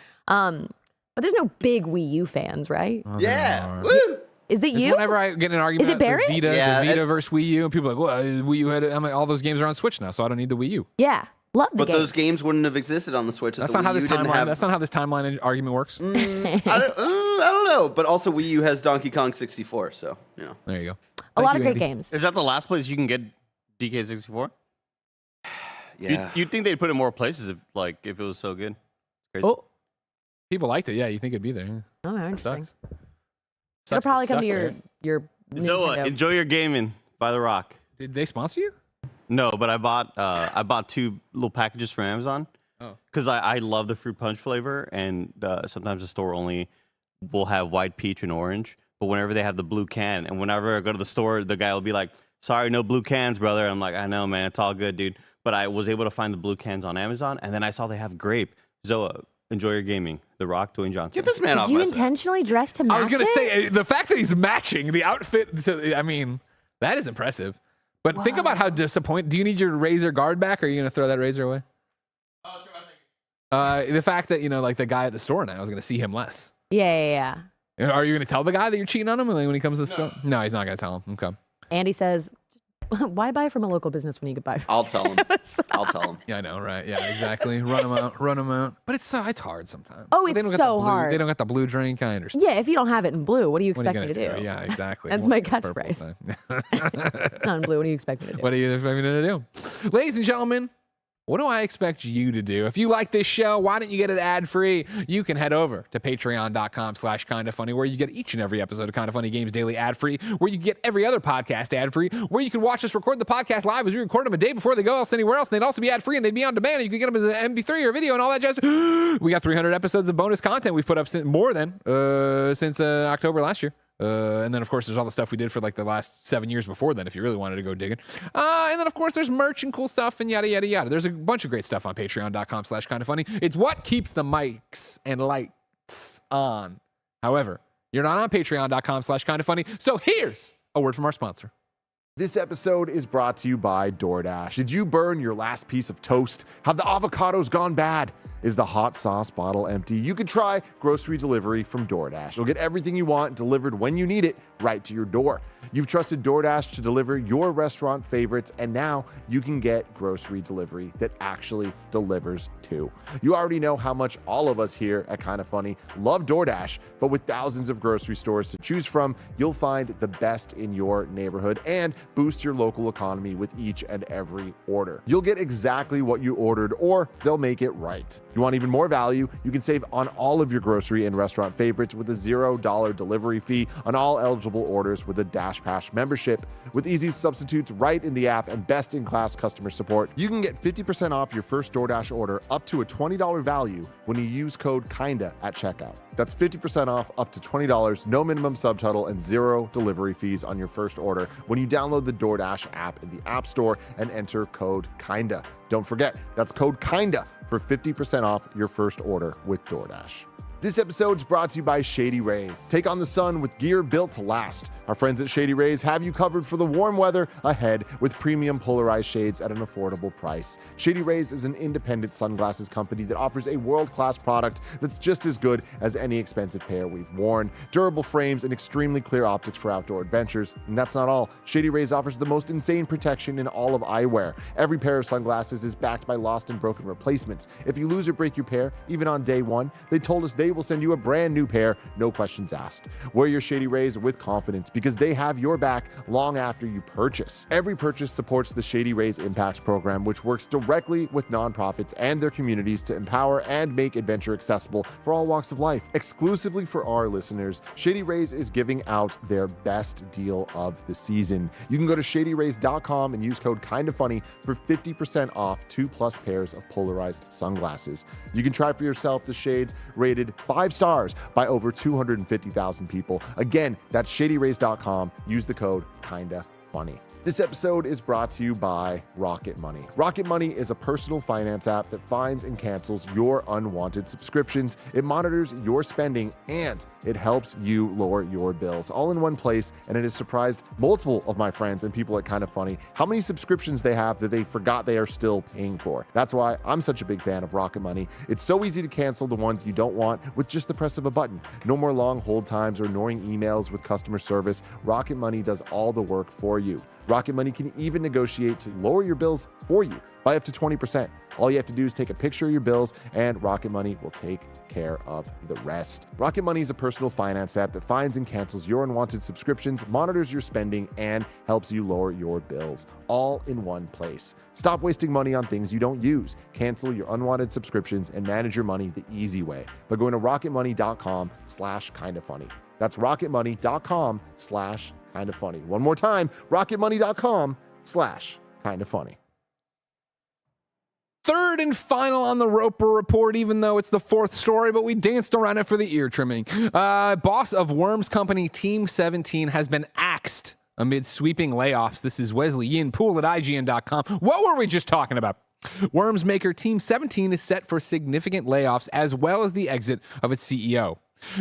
But there's no big Wii U fans, right? Oh, Yeah. Woo! Is it you? Whenever I get in an argument, Is it Barrett? the Vita versus Wii U, and people are like, well, Wii U had it. I'm like, all those games are on Switch now, so I don't need the Wii U. Yeah, love the But games. those games wouldn't have existed on the Switch. That's not how this timeline. That's not how this timeline argument works. I don't know. But also, Wii U has Donkey Kong 64, so you know. There you go. A lot of you, great Andy. games. Is that the last place you can get DK64? Yeah. You'd think they'd put it more places if it was so good. Crazy. Oh, People liked it. Yeah, you think it'd be there. Yeah. oh, It interesting. sucks. It'll probably come to suck, your right? Noah, Nintendo. enjoy your gaming by The Rock. Did they sponsor you? No, but I bought 2 little packages from Amazon. Oh. Because I love the fruit punch flavor, and sometimes the store only will have white peach and orange. But whenever they have the blue can, and whenever I go to the store, the guy will be like, "Sorry, no blue cans, brother." I'm like, "I know, man, it's all good, dude." But I was able to find the blue cans on Amazon, and then I saw they have grape. Zoa, enjoy your gaming. The Rock, Dwayne Johnson. Get this man off Did you my side. intentionally dress to match I was gonna it? say the fact that he's matching the outfit. I mean, that is impressive. But think about how disappointed. Do you need your razor guard back, or are you gonna throw that razor away? Oh, sure. The fact that like the guy at the store now is gonna see him less. Yeah. Are you gonna tell the guy that you're cheating on him when he comes to the store? No, he's not gonna tell him. Okay. Andy says, why buy from a local business when you could buy from I'll tell him. I'll tell him. Yeah, I know, right? Yeah, exactly. Run them out. But it's hard sometimes. Oh, They it's don't get so the blue- hard. They don't got the blue drink. I understand. Yeah, if you don't have it in blue, what do you What are expect me to gonna do? Yeah, exactly. That's What's my the purple catchphrase. thing? Not in blue, what do you expect me to do? What do you expect me to do? Ladies and gentlemen, what do I expect you to do? If you like this show, why don't you get it ad-free? You can head over to patreon.com/kindafunny, where you get each and every episode of Kinda Funny Games Daily ad-free, where you get every other podcast ad-free, where you can watch us record the podcast live as we record them a day before they go else anywhere else, and they'd also be ad-free, and they'd be on demand, and you can get them as an MP3 or video and all that jazz. We got 300 episodes of bonus content we've put up since October last year. And then, of course, there's all the stuff we did for like the last 7 years before then, if you really wanted to go digging. And then, of course, there's merch and cool stuff and yada, yada, yada. There's a bunch of great stuff on patreon.com/kindafunny. It's what keeps the mics and lights on. However, you're not on patreon.com/kindafunny. So here's a word from our sponsor. This episode is brought to you by DoorDash. Did you burn your last piece of toast? Have the avocados gone bad? Is the hot sauce bottle empty? You could try grocery delivery from DoorDash. You'll get everything you want delivered when you need it right to your door. You've trusted DoorDash to deliver your restaurant favorites, and now you can get grocery delivery that actually delivers too. You already know how much all of us here at Kinda Funny love DoorDash, but with thousands of grocery stores to choose from, you'll find the best in your neighborhood and boost your local economy with each and every order. You'll get exactly what you ordered, or they'll make it right. You want even more value? You can save on all of your grocery and restaurant favorites with a $0 delivery fee on all eligible orders with a DashPass membership. With easy substitutes right in the app and best-in-class customer support, you can get 50% off your first DoorDash order up to a $20 value when you use code KINDA at checkout. That's 50% off up to $20, no minimum subtotal, and 0 delivery fees on your first order when you download the DoorDash app in the App Store and enter code KINDA. Don't forget, that's code KINDA for 50% off your first order with DoorDash. This episode is brought to you by Shady Rays. Take on the sun with gear built to last. Our friends at Shady Rays have you covered for the warm weather ahead with premium polarized shades at an affordable price. Shady Rays is an independent sunglasses company that offers a world-class product that's just as good as any expensive pair we've worn. Durable frames and extremely clear optics for outdoor adventures. And that's not all. Shady Rays offers the most insane protection in all of eyewear. Every pair of sunglasses is backed by lost and broken replacements. If you lose or break your pair, even on day one, they told us they will send you a brand new pair, no questions asked. Wear your Shady Rays with confidence because they have your back long after you purchase. Every purchase supports the Shady Rays Impact Program, which works directly with nonprofits and their communities to empower and make adventure accessible for all walks of life. Exclusively for our listeners, Shady Rays is giving out their best deal of the season. You can go to shadyrays.com and use code KINDAFUNNY for 50% off 2+ pairs of polarized sunglasses. You can try for yourself the shades rated 5 stars by over 250,000 people. Again, that's shadyrays.com. Use the code kinda funny. This episode is brought to you by Rocket Money. Rocket Money is a personal finance app that finds and cancels your unwanted subscriptions. It monitors your spending and it helps you lower your bills all in one place. And it has surprised multiple of my friends and people at Kinda Funny how many subscriptions they have that they forgot they are still paying for. That's why I'm such a big fan of Rocket Money. It's so easy to cancel the ones you don't want with just the press of a button. No more long hold times or annoying emails with customer service. Rocket Money does all the work for you. Rocket Money can even negotiate to lower your bills for you by up to 20%. All you have to do is take a picture of your bills and Rocket Money will take care of the rest. Rocket Money is a personal finance app that finds and cancels your unwanted subscriptions, monitors your spending, and helps you lower your bills all in one place. Stop wasting money on things you don't use. Cancel your unwanted subscriptions and manage your money the easy way by going to rocketmoney.com/kindafunny. That's rocketmoney.com/kinda funny. One more time, rocketmoney.com/kinda funny. Third and final on the Roper Report, even though it's the fourth story, but we danced around it for the ear trimming. Boss of Worms company Team 17 has been axed amid sweeping layoffs. This is Wesley Yin Poole at IGN.com. What were we just talking about? Worms maker Team 17 is set for significant layoffs as well as the exit of its CEO.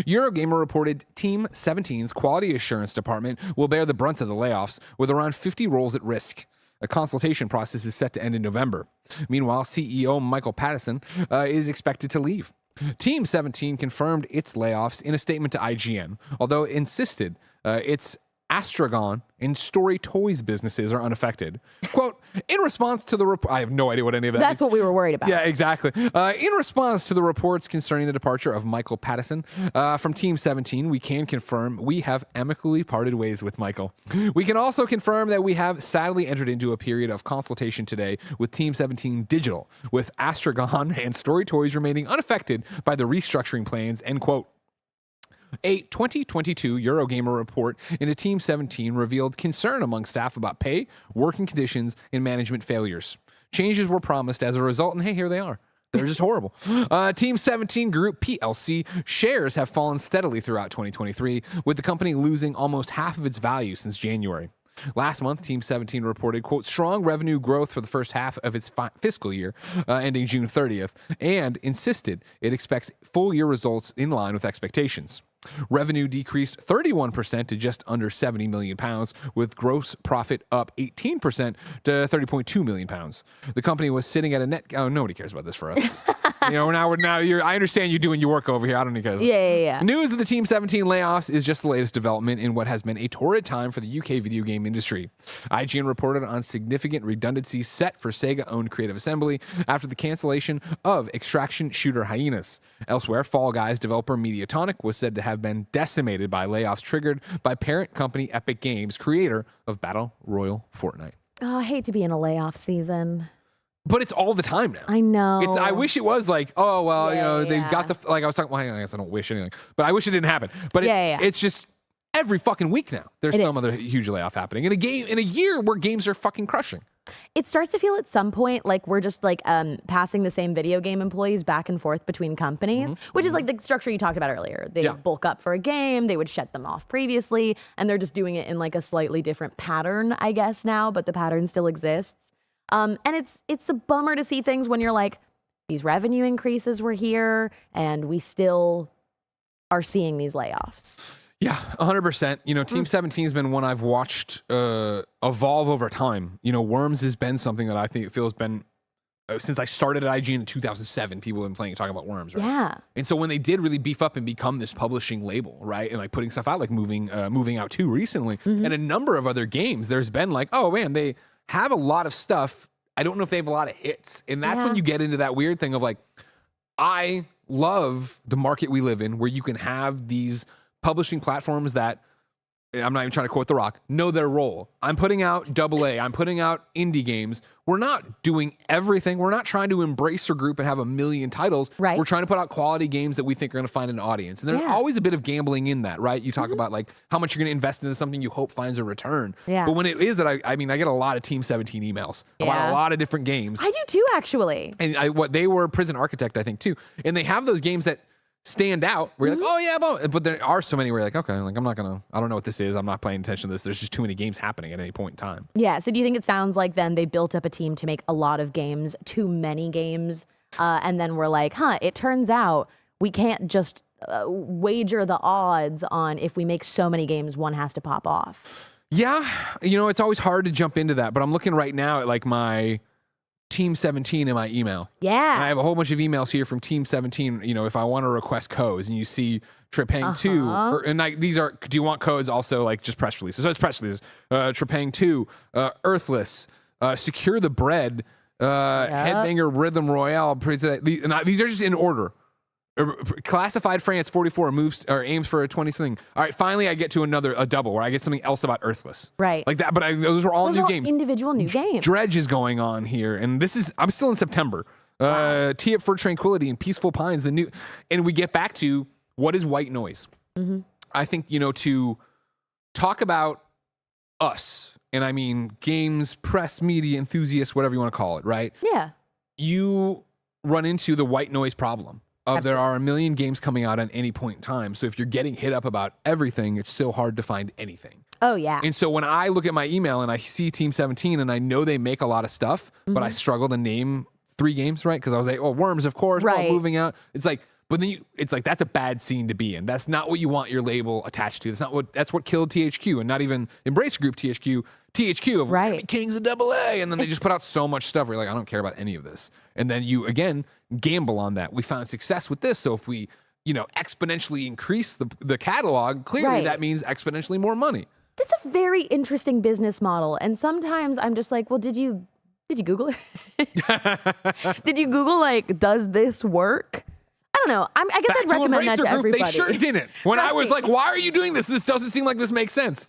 Eurogamer reported Team 17's quality assurance department will bear the brunt of the layoffs, with around 50 roles at risk. A consultation process is set to end in November. Meanwhile, CEO Michael Patterson is expected to leave. Team 17 confirmed its layoffs in a statement to IGN, although it insisted its Astragon and Story Toys businesses are unaffected. Quote, in response to the report, I have no idea what any of that That's means. what we were worried about. Yeah, exactly. In response to the reports concerning the departure of Michael Patterson from Team 17, we can confirm we have amicably parted ways with Michael. We can also confirm that we have sadly entered into a period of consultation today with Team 17 Digital, with Astragon and Story Toys remaining unaffected by the restructuring plans, end quote. A 2022 Eurogamer report into Team 17 revealed concern among staff about pay, working conditions, and management failures. Changes were promised as a result, and hey, here they are. They're just horrible. Team 17 Group PLC shares have fallen steadily throughout 2023, with the company losing almost half of its value since January. Last month, Team 17 reported, quote, strong revenue growth for the first half of its fiscal year, ending June 30th, and insisted it expects full-year results in line with expectations. Revenue decreased 31% to just under £70 million, with gross profit up 18% to £30.2 million. The company was sitting at a net. Oh, nobody cares about this for us. I understand you doing your work over here. I don't need to. Yeah. News of the Team 17 layoffs is just the latest development in what has been a torrid time for the UK video game industry. IGN reported on significant redundancies set for Sega-owned Creative Assembly after the cancellation of extraction shooter Hyenas. Elsewhere, Fall Guys developer Mediatonic was said to have been decimated by layoffs triggered by parent company Epic Games, creator of Battle Royale Fortnite. Oh, I hate to be in a layoff season. But it's all the time now. I know. I wish it was like, oh, well, they've got the, like I was talking, well, I guess I don't wish anything, but I wish it didn't happen. But it's just every fucking week now. There's some other huge layoff happening in a year where games are fucking crushing. It starts to feel at some point like we're just like passing the same video game employees back and forth between companies, which is like the structure you talked about earlier. They bulk up for a game, they would shut them off previously, and they're just doing it in like a slightly different pattern, I guess now, but the pattern still exists. And it's a bummer to see things when you're like, these revenue increases were here, and we still are seeing these layoffs. Yeah, 100%. You know, Team 17 has been one I've watched evolve over time. You know, Worms has been something that I think it feels been since I started at IGN in 2007. People have been talking about Worms, right? Yeah. And so when they did really beef up and become this publishing label, right, and like putting stuff out, like moving out 2 recently, and a number of other games, there's been like, oh man, they have a lot of stuff. I don't know if they have a lot of hits, and that's when you get into that weird thing of like, I love the market we live in, where you can have these publishing platforms that, I'm not even trying to quote The Rock, know their role. I'm putting out AA, I'm putting out indie games. We're not doing everything. We're not trying to embrace our group and have a million titles. Right. We're trying to put out quality games that we think are going to find an audience. And there's always a bit of gambling in that, right? You talk about like how much you're going to invest into something you hope finds a return. Yeah. But when it is that, I mean, I get a lot of Team 17 emails about a lot of different games. I do too, actually. And they were Prison Architect, I think, too. And they have those games that stand out where you're like, oh yeah, but there are so many where you're like, okay, like I don't know what this is. I'm not paying attention to this. There's just too many games happening at any point in time. Yeah. So do you think it sounds like then they built up a team to make a lot of games, too many games, and then we're like, it turns out we can't just wager the odds on if we make so many games, one has to pop off. Yeah. It's always hard to jump into that, but I'm looking right now at like my Team 17 in my email. Yeah. And I have a whole bunch of emails here from Team 17, if I want to request codes, and you see Trepang 2, and like these are, do you want codes also like just press releases? So it's press releases. Trepang 2, Earthless, Secure the Bread, Headbanger Rhythm Royale. And these are just in order. Classified France 44 moves or aims for a 20 thing. All right, finally I get to a double where I get something else about Earthless. Right. Like that, but those are all new games. Individual new games. Dredge is going on here, and I'm still in September. Tee Up for Tranquility and Peaceful Pines, and we get back to what is white noise. Mm-hmm. I think, to talk about us, and I mean games, press, media, enthusiasts, whatever you want to call it, right? Yeah. You run into the white noise problem. There are a million games coming out at any point in time. So if you're getting hit up about everything, it's so hard to find anything. Oh, yeah. And so when I look at my email and I see Team 17 and I know they make a lot of stuff, but I struggle to name 3 games, right? Because I was like, Worms, of course, right. Moving Out. It's like, but then it's like, that's a bad scene to be in. That's not what you want your label attached to. That's what killed THQ, and not even Embrace Group THQ of right. Kings of AA, and then they just put out so much stuff where you're like, I don't care about any of this. And then you, again, gamble on that. We found success with this, so if we, exponentially increase the catalog, clearly that means exponentially more money. That's a very interesting business model, and sometimes I'm just like, well, did you Google it? Did you Google, like, does this work? I don't know. I guess I'd recommend that to everybody. They sure didn't. When I was like, why are you doing this? This doesn't seem like this makes sense.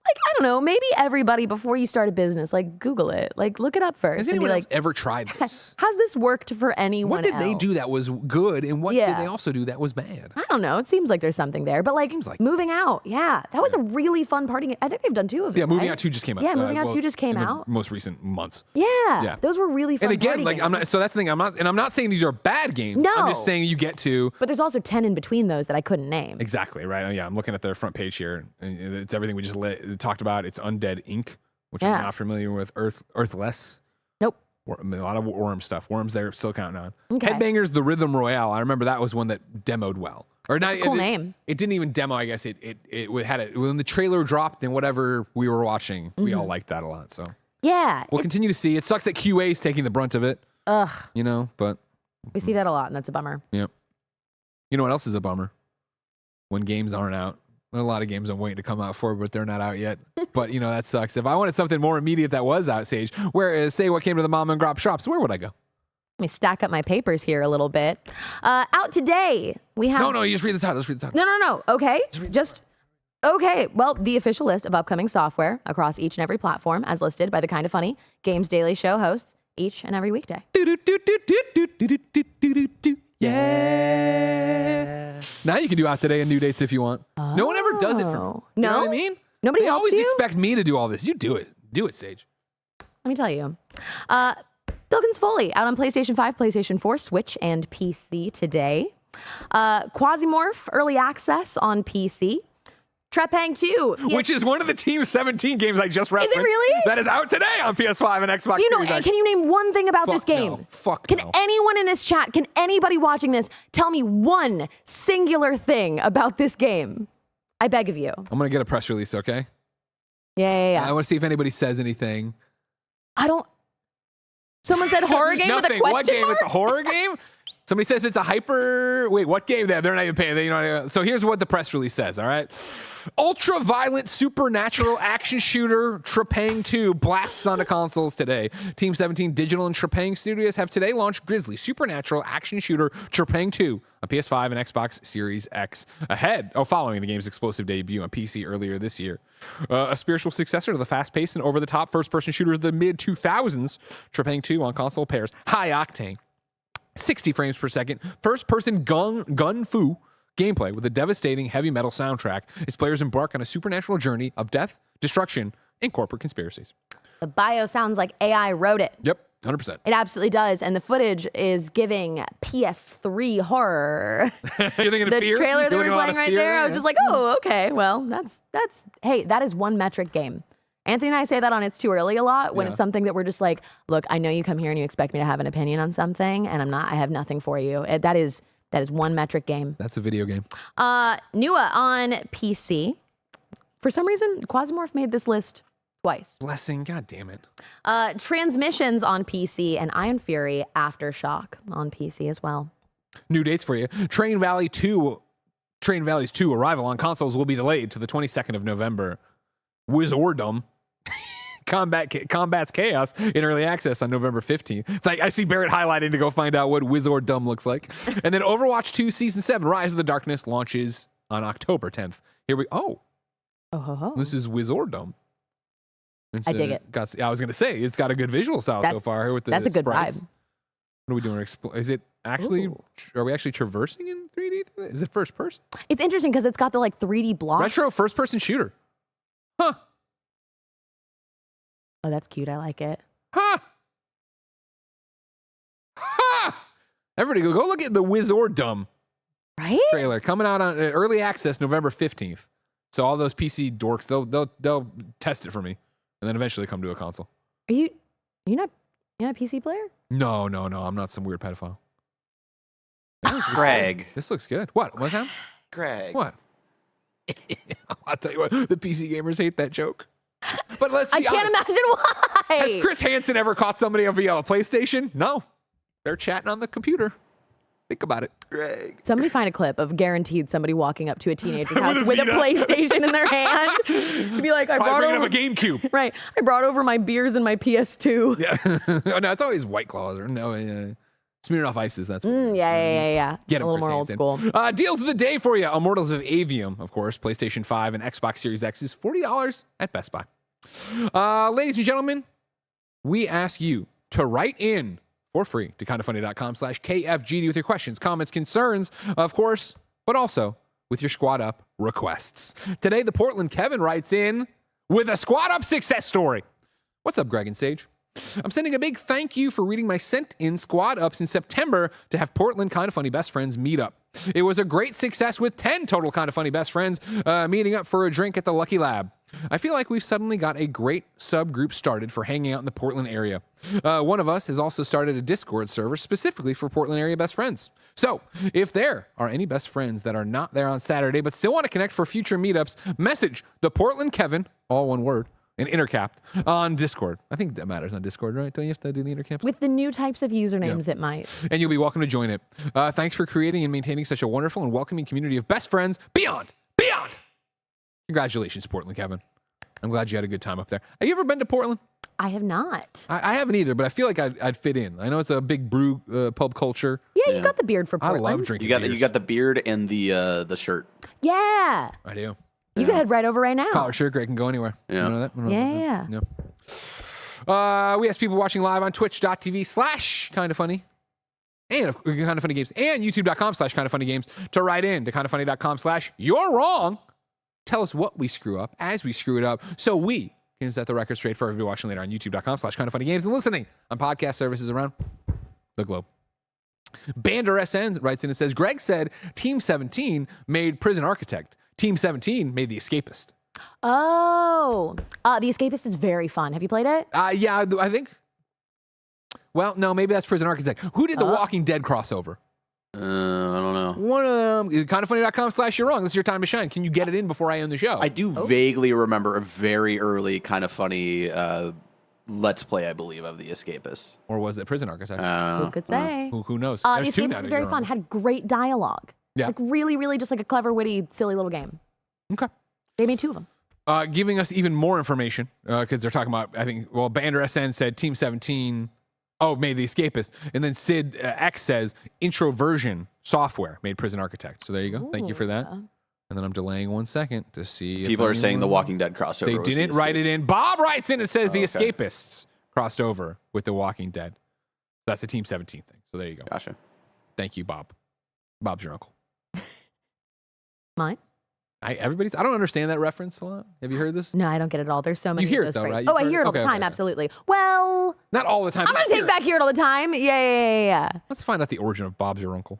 Like, I don't know, maybe everybody before you start a business, like Google it, like look it up first. Has anyone else ever tried this? Has this worked for anyone What did they do that was good, and what did they also do that was bad? I don't know. It seems like there's something there, but like Moving Out, that was a really fun party. I think they've done 2 of them. Yeah, Moving Out 2 just came out. Yeah, Moving Out 2 just came out. Most recent months. Yeah, those were really fun. And again, like games. I'm not. So that's the thing. I'm not saying these are bad games. No, I'm just saying you get to. But there's also 10 in between those that I couldn't name. Exactly right. Oh, yeah, I'm looking at their front page here, and it's everything we just talked about. It's Undead Inc., which I'm not familiar with. Earthless. Nope. A lot of Worm stuff. Worms they're still counting on. Okay. Headbangers, the Rhythm Royale. I remember that was one that demoed well. Or not. Cool name. It didn't even demo. I guess it had it when the trailer dropped and whatever we were watching. We all liked that a lot. So yeah, we'll continue to see. It sucks that QA is taking the brunt of it. Ugh. But we see that a lot, and that's a bummer. Yep. You know what else is a bummer? When games aren't out. There are a lot of games I'm waiting to come out for, but they're not out yet. But, that sucks. If I wanted something more immediate that was out, Saige, say what came to the mom and grop shops, where would I go? Let me stack up my papers here a little bit. Out today, we have... No, you just read the title. Just read the title. No. Okay. Okay. Well, the official list of upcoming software across each and every platform, as listed by the Kind of Funny Games Daily Show hosts each and every weekday. Yeah. Now you can do out today and new dates if you want. No one ever does it for me. No? You know what I mean? Nobody They helps always you? expect me to do all this. You do it. Do it, Saige. Let me tell you. Bilkins Foley out on PlayStation 5, PlayStation 4, Switch, and PC today. Quasimorph Early Access on PC. Trepang 2. Which is one of the Team 17 games I just referenced. Is it really? That is out today on PS5 and Xbox Do you know, Series X. can you name one thing about this Fuck game? no. Fuck Can no. anyone in this chat, can anybody watching this tell me one singular thing about this game? I beg of you. I'm going to get a press release, okay? Yeah. I want to see if anybody says anything. Someone said horror game with a Nothing. question What game? mark? It's a horror game? Somebody says it's a hyper... Wait, what game? They're not even paying. So here's what the press release says, all right? Ultra-violent supernatural action shooter Trepang 2 blasts onto consoles today. Team 17 Digital and Trepang Studios have today launched Grizzly supernatural action shooter Trepang 2 on PS5 and Xbox Series X following the game's explosive debut on PC earlier this year. A spiritual successor to the fast-paced and over-the-top first-person shooters of the mid-2000s, Trepang 2 on console pairs high-octane 60 frames per second, first-person gun fu gameplay with a devastating heavy metal soundtrack as players embark on a supernatural journey of death, destruction, and corporate conspiracies. The bio sounds like AI wrote it. Yep. 100%. It absolutely does. And the footage is giving PS3 horror. You're thinking of The fear? trailer that You're we're looking at a lot playing of right fear there, I was just like, oh, okay. Well, hey, that is one metric game. Anthony and I say that on It's Too Early a lot when it's something that we're just like, look, I know you come here and you expect me to have an opinion on something, and I have nothing for you. That is one metric game. That's a video game. Nua on PC. For some reason, Quasimorph made this list twice. Blessing. God damn it. Transmissions on PC and Iron Fury Aftershock on PC as well. New dates for you. Train Valley's 2 arrival on consoles will be delayed to the 22nd of November. Wizardom combats chaos in early access on November 15th. Like, I see Barrett highlighting to go find out what Wizardom looks like. And then Overwatch 2 Season 7 Rise of the Darkness launches on October 10th. This is Wizardom. I dig it. I was going to say, it's got a good visual style so far. With the that's a good sprites. vibe. What are we doing? Is it actually, are we actually traversing in 3D? Is it first person? It's interesting because it's got the like 3D block. Retro first person shooter. Huh. Oh, that's cute. I like it. Huh. Ha! Everybody go look at the Wizardom trailer coming out on early access November 15th. So all those PC dorks, they'll test it for me and then eventually come to a console. You're not a PC player? No. I'm not some weird pedophile. Greg. This looks good. What? What's that? Greg. What? I'll tell you what, the PC gamers hate that joke. But let's be honest. I can't imagine why. Has Chris Hansen ever caught somebody via a PlayStation? No. They're chatting on the computer. Think about it. Greg. Somebody find a clip of guaranteed somebody walking up to a teenager's house with a PlayStation in their hand to be like, I brought over a GameCube. Right. I brought over my beers and my PS2. Yeah. No, it's always White Claws or Smirnoff Ices. That's what Yeah. Get 'em, a little Chris more old Hansen. school. Deals of the day for you. Immortals of Avium, of course. PlayStation 5 and Xbox Series X is $40 at Best Buy. Ladies and gentlemen, we ask you to write in for free to kindafunny.com/KFGD with your questions, comments, concerns, of course, but also with your Squad Up requests. Today, the Portland Kevin writes in with a Squad Up success story. What's up, Greg and Saige? I'm sending a big thank you for reading my sent-in Squad Ups in September to have Portland Kinda Funny Best Friends meet up. It was a great success with 10 total Kinda Funny Best Friends meeting up for a drink at the Lucky Lab. I feel like we've suddenly got a great subgroup started for hanging out in the Portland area. One of us has also started a Discord server specifically for Portland area best friends. So if there are any best friends that are not there on Saturday but still want to connect for future meetups, message the Portland Kevin, all one word, and intercapped on Discord. I think that matters on Discord, right? Don't you have to do the intercaps? With the new types of usernames, it might. And you'll be welcome to join it. Thanks for creating and maintaining such a wonderful and welcoming community of best friends beyond. Congratulations, Portland, Kevin. I'm glad you had a good time up there. Have you ever been to Portland? I have not. I haven't either, but I feel like I'd fit in. I know it's a big brew pub culture. Yeah, you got the beard for Portland. I love drinking You beers. got the beard and the shirt. Yeah. I do. You can head right over right now. Collar shirt, Greg can go anywhere. Yeah. You know that? Yeah. We ask people watching live on twitch.tv/kindafunny and Kinda Funny Games and youtube.com/kindafunnygames to write in to kindafunny.com/you're wrong. Tell us what we screw up as we screw it up so we can set the record straight for everybody watching later on youtube.com/kindafunnygames and listening on podcast services around the globe. Bander SN writes in and says, Greg said Team 17 made Prison Architect. Team 17 made The Escapist. Oh. The Escapist is very fun. Have you played it? Yeah, I think. Well, no, maybe that's Prison Architect. Who did the Walking Dead crossover? I don't know. One of them. Kindafunny.com/you're wrong. This is your time to shine. Can you get it in before I end the show? I do vaguely remember a very early Kinda Funny Let's Play, I believe, of The Escapist. Or was it Prison Architect? Who could say? Who knows? The There's two now Escapist is that very you fun. remember. Had great dialogue. Yeah. Like really just like a clever, witty, silly little game. Okay. They made 2 of them. Giving us even more information because they're talking about, I think, well, Bander SN said Team 17 made The Escapist. And then Sid X says Introversion Software made Prison Architect. So there you go. Thank you for that. And then I'm delaying 1 second to see. People are saying the Walking Dead crossover. They was didn't The write it in. Bob writes in and says The okay. Escapists crossed over with The Walking Dead. That's the Team 17 thing. So there you go. Gotcha. Thank you, Bob. Bob's your uncle. Mine? I don't understand that reference a lot. Have you heard this? No, I don't get it all. There's so many. You hear of it those though, phrases. right? Oh, I hear it all the time. Absolutely. Well, not all the time. I'm gonna take back hear it all the time. Yeah. Let's find out the origin of Bob's your uncle.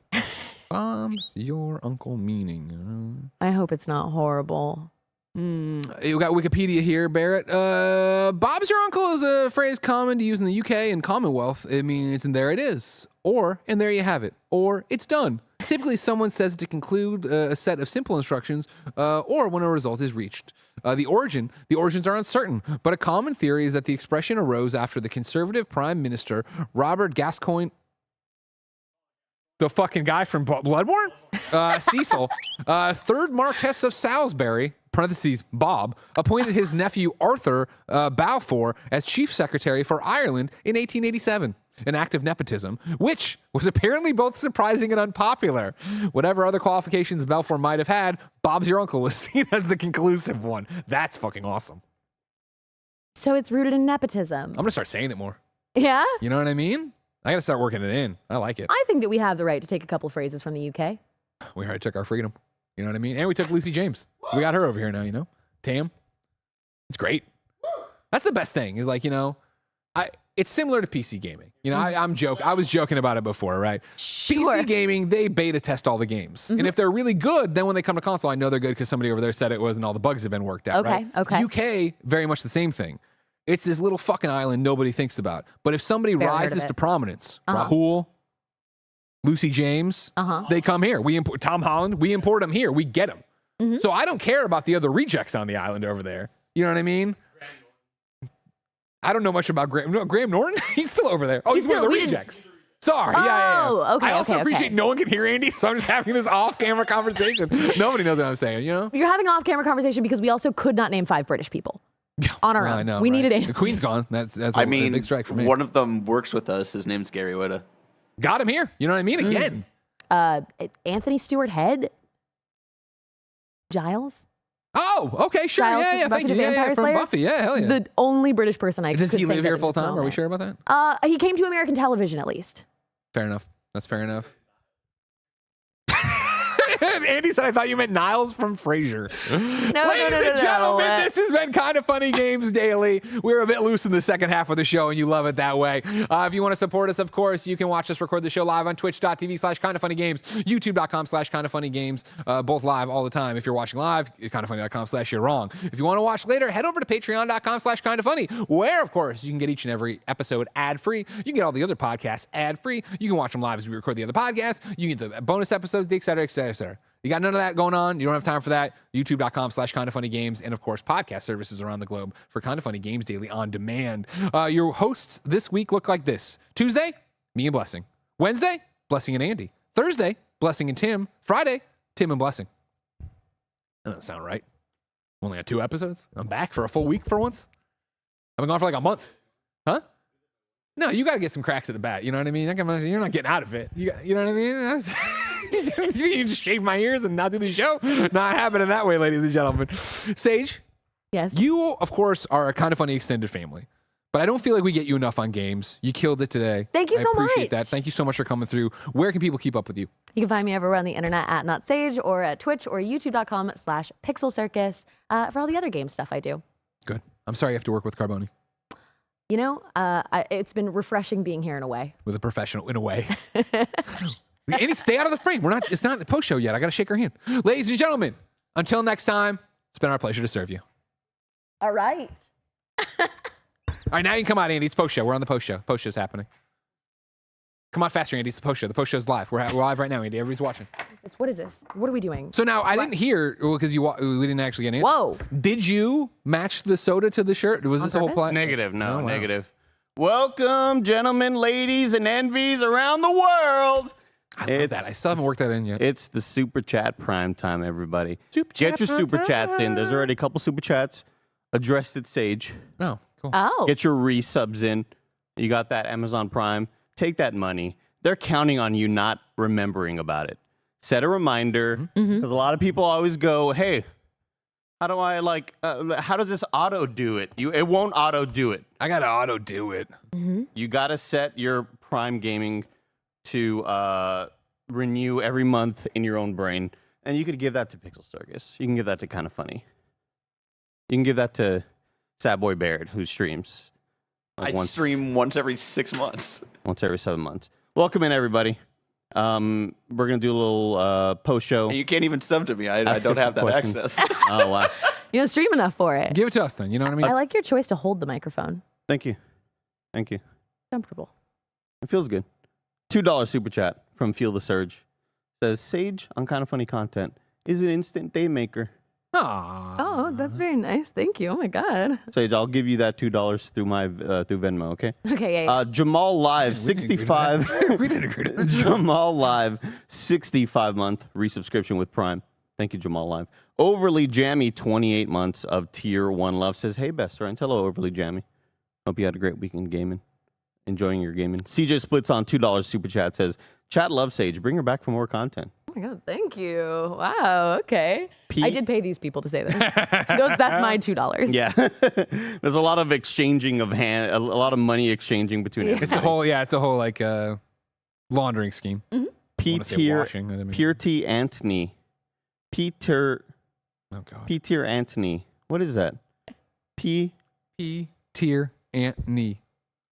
Bob's your uncle meaning. I hope it's not horrible. You got Wikipedia here, Barrett. Bob's your uncle is a phrase common to use in the UK and Commonwealth. It means, and there it is. Or, and there you have it. Or, it's done. Typically, someone says it to conclude a set of simple instructions, or when a result is reached. The origins are uncertain, but a common theory is that the expression arose after the Conservative Prime Minister Robert Gascoigne, the fucking guy from Bloodborne, Cecil, third Marquess of Salisbury, parentheses Bob, appointed his nephew Arthur Balfour as Chief Secretary for Ireland in 1887. An act of nepotism, which was apparently both surprising and unpopular. Whatever other qualifications Balfour might have had, Bob's your uncle was seen as the conclusive one. That's fucking awesome. So it's rooted in nepotism. I'm gonna start saying it more. Yeah? You know what I mean? I gotta start working it in. I like it. I think that we have the right to take a couple phrases from the UK. We already took our freedom. You know what I mean? And we took Lucy James. We got her over here now, you know? Tam. It's great. That's the best thing is like, you know, it's similar to PC gaming. You know, I was joking about it before, right? Sure. PC gaming, they beta test all the games. And if they're really good, then when they come to console, I know they're good because somebody over there said it was and all the bugs have been worked out, right? Okay. UK, very much the same thing. It's this little fucking island nobody thinks about. But if somebody rises to prominence, Rahul, Lucy James, they come here. We import Tom Holland, we import them here. We get them. So I don't care about the other rejects on the island over there. You know what I mean? I don't know much about Graham. No, Graham Norton? He's still over there. Oh, he's one of the rejects. Sorry. Yeah. Okay, I also appreciate no one can hear Andy, so I'm just having this off-camera conversation. Nobody knows what I'm saying, you know? You're having an off-camera conversation because we also could not name 5 British people on our own. I know, we right? needed Andy. The Queen's gone. That's a big strike for me. One of them works with us. His name's Gary Whitta. Got him here. You know what I mean? Again. Anthony Stewart Head? Giles? Oh, okay, sure. Giles Yeah, from thank you. Buffy the Yeah, Vampire from Slayer? Buffy. Yeah, hell yeah. The only British person I Does could he think live of here in full this time? Are we moment. sure about that? He came to American television at least. Fair enough. That's fair enough. Andy said, I thought you meant Niles from Frasier. Ladies and gentlemen, this has been Kind of Funny Games Daily. We're a bit loose in the second half of the show, and you love it that way. If you want to support us, of course, you can watch us record the show live on twitch.tv/kindoffunnygames, youtube.com/kindoffunnygames, both live all the time. If you're watching live, kindoffunny.com/you're wrong. If you want to watch later, head over to patreon.com/kindoffunny, where, of course, you can get each and every episode ad-free. You can get all the other podcasts ad-free. You can watch them live as we record the other podcasts. You can get the bonus episodes, et cetera, et cetera, et cetera. You got none of that going on. You don't have time for that. YouTube.com/kindoffunnygames. And of course, podcast services around the globe for Kind of Funny Games Daily on demand. Your hosts this week look like this. Tuesday, me and Blessing. Wednesday, Blessing and Andy. Thursday, Blessing and Tim. Friday, Tim and Blessing. That doesn't sound right. Only had 2 episodes. I'm back for a full week for once. I've been gone for like a month. Huh? No, you got to get some cracks at the bat. You know what I mean? You're not getting out of it. You know what I mean? You just shave my ears and not do the show? Not happening that way, ladies and gentlemen. Saige, yes. You, of course, are a Kind of Funny extended family, but I don't feel like we get you enough on games. You killed it today. Thank you so much. I appreciate that. Thank you so much for coming through. Where can people keep up with you? You can find me everywhere on the internet at NotSage or at Twitch or youtube.com/pixelcircus for all the other game stuff I do. Good. I'm sorry you have to work with Carboni. You know, it's been refreshing being here in a way. With a professional, in a way. Andy, stay out of the frame. It's not a post show yet. I got to shake her hand. Ladies and gentlemen, until next time, it's been our pleasure to serve you. All right. All right, now you can come out, Andy. It's post show. We're on the post show. Post show's happening. Come on faster, Andy. It's the post show. The post show's live. We're live right now, Andy. Everybody's watching. What is this? What are we doing? So now I didn't hear, because we didn't actually get an answer. Whoa. Did you match the soda to the shirt? Was this a whole plan? Negative. No, Oh, wow. negative. Welcome, gentlemen, ladies, and envies around the world. I love that. I still haven't worked that in yet. It's the Super Chat prime time, everybody. Super Get Chat your prime Super time. Chats in. There's already a couple Super Chats addressed at Saige. Oh, cool. Oh. Get your resubs in. You got that Amazon Prime. Take that money. They're counting on you not remembering about it. Set a reminder, because a lot of people always go, hey, how do I how does this auto do it? It won't auto do it. I got to auto do it. You got to set your Prime Gaming to renew every month in your own brain. And you could give that to Pixel Circus. You can give that to Kind of Funny. You can give that to Sad Boy Barrett, who streams. I stream once every 6 months. Once every 7 months. Welcome in, everybody. We're going to do a little post show. And you can't even sub to me. I don't have that access. Oh, wow. You don't stream enough for it. Give it to us then. You know what I mean? I like your choice to hold the microphone. Thank you. Thank you. Comfortable. It feels good. $2 super chat from Feel the Surge. Says, Saige on Kind of Funny content is an instant day maker. Aww. Oh, that's very nice. Thank you. Oh my God. Sage, I'll give you that $2 through my through Venmo, okay? Okay, yeah. Jamal Live, We didn't agree to 65. that. We didn't agree to that. Jamal Live, 65-month resubscription with Prime. Thank you, Jamal Live. Overly Jammy, 28 months of Tier 1 love. Says, hey, best friend. Hello, Overly Jammy. Hope you had a great weekend gaming. Enjoying your gaming. CJ Splits on $2 super chat. Says, chat loves Saige. Bring her back for more content. Oh my God, thank you. Wow, okay. I did pay these people to say this. That's my $2. Yeah. There's a lot of exchanging of a lot of money exchanging between It's a whole, it's a whole like laundering scheme. Mm-hmm. P-tier P-tier Anthony. Peter. Oh God. P-tier Anthony. What is that? P-tier Anthony.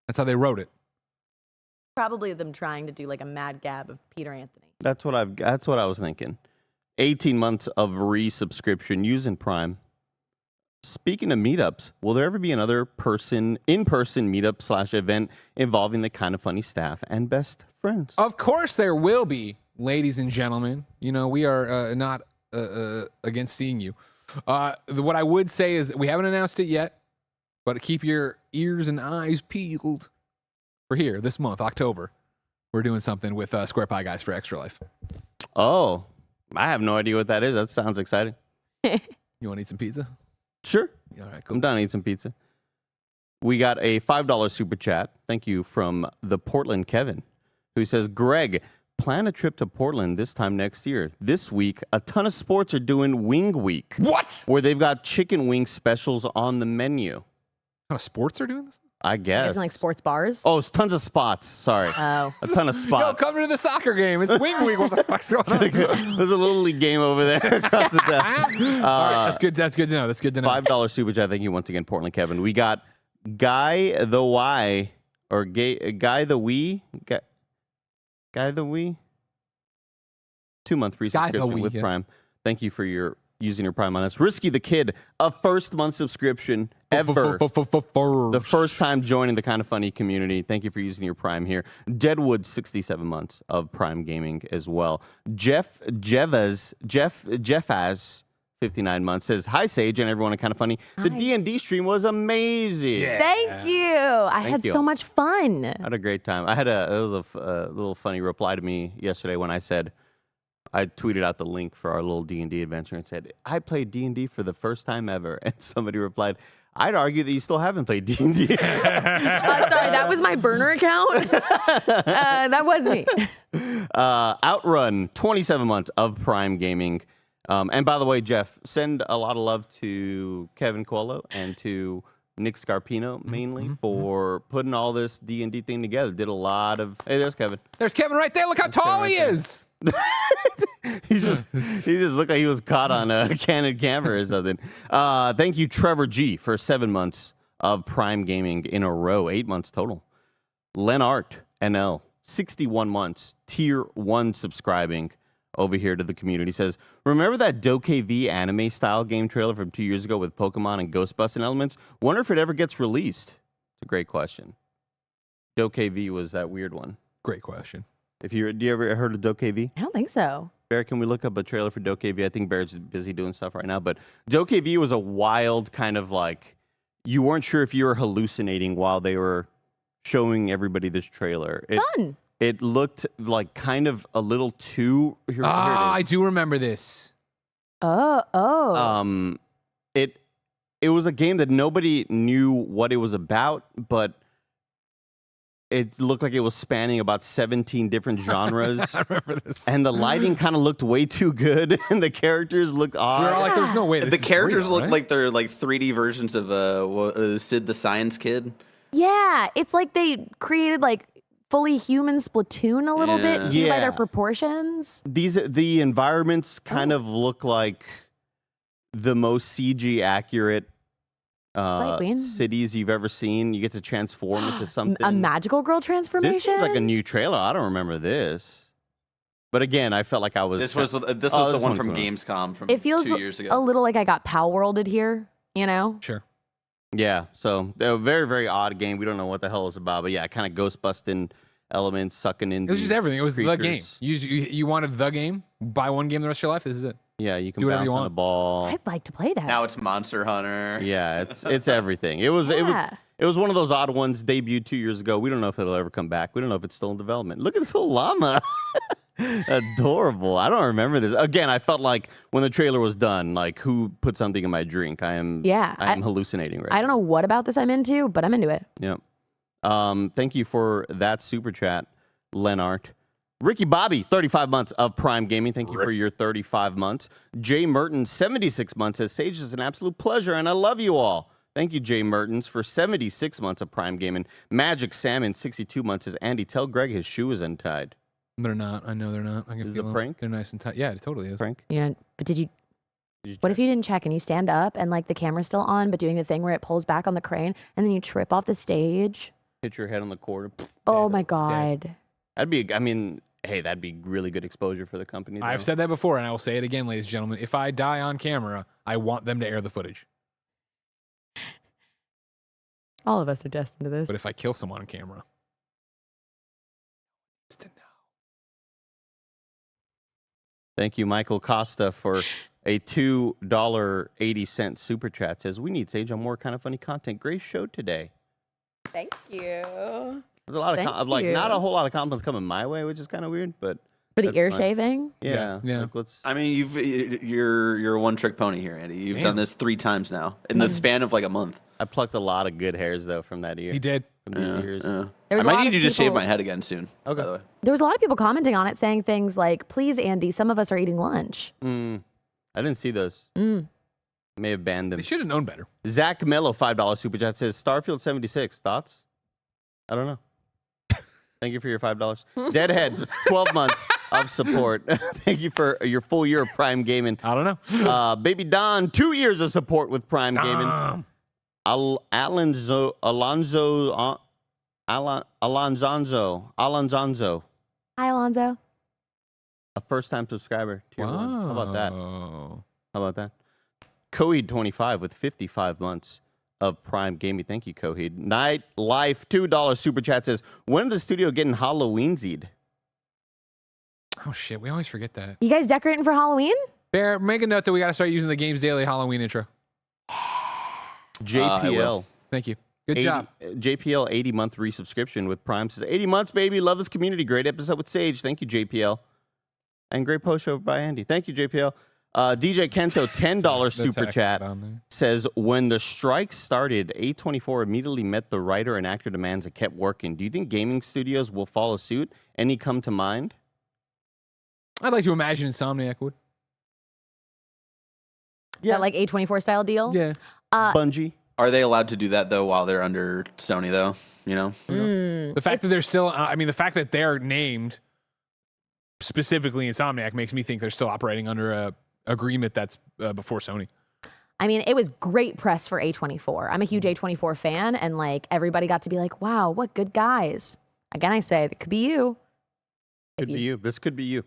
That's how they wrote it. Probably them trying to do like a mad gab of Peter Anthony. That's what I was thinking. 18 months of resubscription using Prime. Speaking of meetups, will there ever be another in-person meetup / event involving the Kind of Funny staff and best friends? Of course there will be, ladies and gentlemen. You know, we are not against seeing you. What I would say is we haven't announced it yet, but keep your ears and eyes peeled. We're here this month, October. We're doing something with Square Pie Guys for Extra Life. Oh, I have no idea what that is. That sounds exciting. You want to eat some pizza? Sure. All right, cool. I'm down to eat some pizza. We got a $5 super chat. Thank you from the Portland Kevin, who says, Greg, plan a trip to Portland this time next year. This week, a ton of sports are doing Wing Week. What? Where they've got chicken wing specials on the menu. What kind of sports are doing this? I guess. Like sports bars? Oh, it's tons of spots. Sorry. Oh. A ton of Yo, spots. come to the soccer game. It's Wing Week. What the fuck's going on? There's a little league game over there. Across the desk. All right, that's good. That's good to know. That's good to know. $5 super chat. Thank you once again, Portland Kevin. We got Guy the Y or Guy the Wee. Guy the Wee. 2-month free subscription with Prime. Thank you for using your Prime on us. Risky the Kid, a first-month subscription ever. The first time joining the Kind of Funny community. Thank you for using your Prime here. Deadwood, 67 months of Prime gaming as well. Jeffaz, 59 months, says, hi, Saige, and everyone at Kind of Funny. Hi. The D&D stream was amazing. Yeah. Thank you. I had so much fun. I had a great time. It was a little funny reply to me yesterday when I said, I tweeted out the link for our little D&D adventure and said, I played D&D for the first time ever. And somebody replied, I'd argue that you still haven't played D&D. Sorry, that was my burner account. That was me. Outrun, 27 months of Prime gaming. And by the way, Jeff, send a lot of love to Kevin Coelho and to Nick Scarpino mainly for putting all this D&D thing together. Did a lot of... Hey, there's Kevin. There's Kevin right there. Look how tall he is. he just looked like he was caught on a candid camera or something. Thank you, Trevor G, for 7 months of Prime gaming in a row, 8 months total. Lenart NL, 61 months, Tier 1 subscribing over here to the community. Says, remember that DokeV anime style game trailer from 2 years ago with Pokemon and Ghostbusting elements? Wonder if it ever gets released. It's a great question. DokeV was that weird one. Great question. Do you ever heard of DokeV? I don't think so. Barrett, can we look up a trailer for DokeV? I think Barrett's busy doing stuff right now, but DokeV was a wild kind of like, you weren't sure if you were hallucinating while they were showing everybody this trailer. Fun. It looked like kind of a little too... Here it is. I do remember this. Oh. It was a game that nobody knew what it was about, but it looked like it was spanning about 17 different genres. I remember this. And the lighting kind of looked way too good, and the characters looked odd. We were all like, there's no way this The is characters real, look right? like they're like 3D versions of Sid the Science Kid. Yeah, it's like they created like fully human Splatoon a little bit too by their proportions. The environments kind of look like the most CG accurate cities you've ever seen. You get to transform into something. A magical girl transformation? This seems like a new trailer. I don't remember this. But again, I felt like I was... This was the one from Gamescom from 2 years ago. A little like I got Pal Worlded here, you know? Sure. Yeah, so a very, very odd game. We don't know what the hell it's about, but yeah, kind of ghost-busting elements, sucking in. It was just everything. It was creatures. the game. You wanted the game? Buy one game the rest of your life? This is it. Yeah, you can do whatever bounce you on want. a ball. I'd like to play that. Now it's Monster Hunter. Yeah, it's everything. It was one of those odd ones. Debuted 2 years ago. We don't know if it'll ever come back. We don't know if it's still in development. Look at this little llama. Adorable. I don't remember this. Again, I felt like when the trailer was done, like who put something in my drink? I am hallucinating right now. I don't know what about this I'm into, but I'm into it. Yep. Thank you for that super chat, Lenart. Ricky Bobby, 35 months of Prime Gaming. Thank you for your 35 months. Jay Mertens, 76 months, says, Sage is an absolute pleasure, and I love you all. Thank you, Jay Mertens, for 76 months of Prime Gaming. Magic Salmon, 62 months, says, Andy, tell Greg his shoe is untied. They're not. I know they're not. I can Is feel it a them. prank? They're nice and tight. Yeah, it totally is. Prank? Yeah, but what if you didn't check and you stand up and like the camera's still on, but doing the thing where it pulls back on the crane and then you trip off the stage? Hit your head on the cord. Oh my God. That'd be really good exposure for the company. I've said that before, and I will say it again, ladies and gentlemen. If I die on camera, I want them to air the footage. All of us are destined to this. But if I kill someone on camera, it's to know. Thank you, Michael Costa, for a $2.80 super chat. Says, we need Sage on more kind of funny content. Great show today. Thank you. There's a lot of not a whole lot of compliments coming my way, which is kind of weird, but for the ear fine. shaving? Yeah. I mean, you're a one-trick pony here, Andy. You've done this 3 times now in the span of like a month. I plucked a lot of good hairs though from that ear. He did. From these ears. I might need you to shave my head again soon. Okay. By the way. There was a lot of people commenting on it saying things like, please, Andy, some of us are eating lunch. I didn't see those. May have banned them. They should have known better. Zach Mello, $5 super chat, says, Starfield 76. Thoughts? I don't know. Thank you for your $5. Deadhead, 12 months of support. Thank you for your full year of Prime Gaming. I don't know. Baby Don, 2 years of support with Prime Gaming. Alonzo. Hi, Alonzo. A first-time subscriber. Tier 1. How about that? Oh. How about that? Coheed 25 with 55 months of Prime Gaming. Thank you, Coheed. Night Life, $2 super chat says, when is the studio getting Halloweensied? Oh, shit. We always forget that. You guys decorating for Halloween? Bear, make a note that we got to start using the Games Daily Halloween intro. JPL. Thank you. Good job. JPL 80-month resubscription with Prime says, 80 months, baby. Love this community. Great episode with Sage. Thank you, JPL. And great post show by Andy. Thank you, JPL. DJ Kento, $10 super chat says, when the strike started, A24 immediately met the writer and actor demands and kept working. Do you think gaming studios will follow suit? Any come to mind? I'd like to imagine Insomniac would. Yeah. That like A24 style deal? Yeah. Bungie. Are they allowed to do that though while they're under Sony though? You know? The fact that they're still, the fact that they're named specifically Insomniac makes me think they're still operating under a agreement that's before Sony. I mean, it was great press for A24. I'm a huge A24 fan, and like everybody got to be like, wow, what good guys. Again, I say, it could be you. Could be you. This could be you.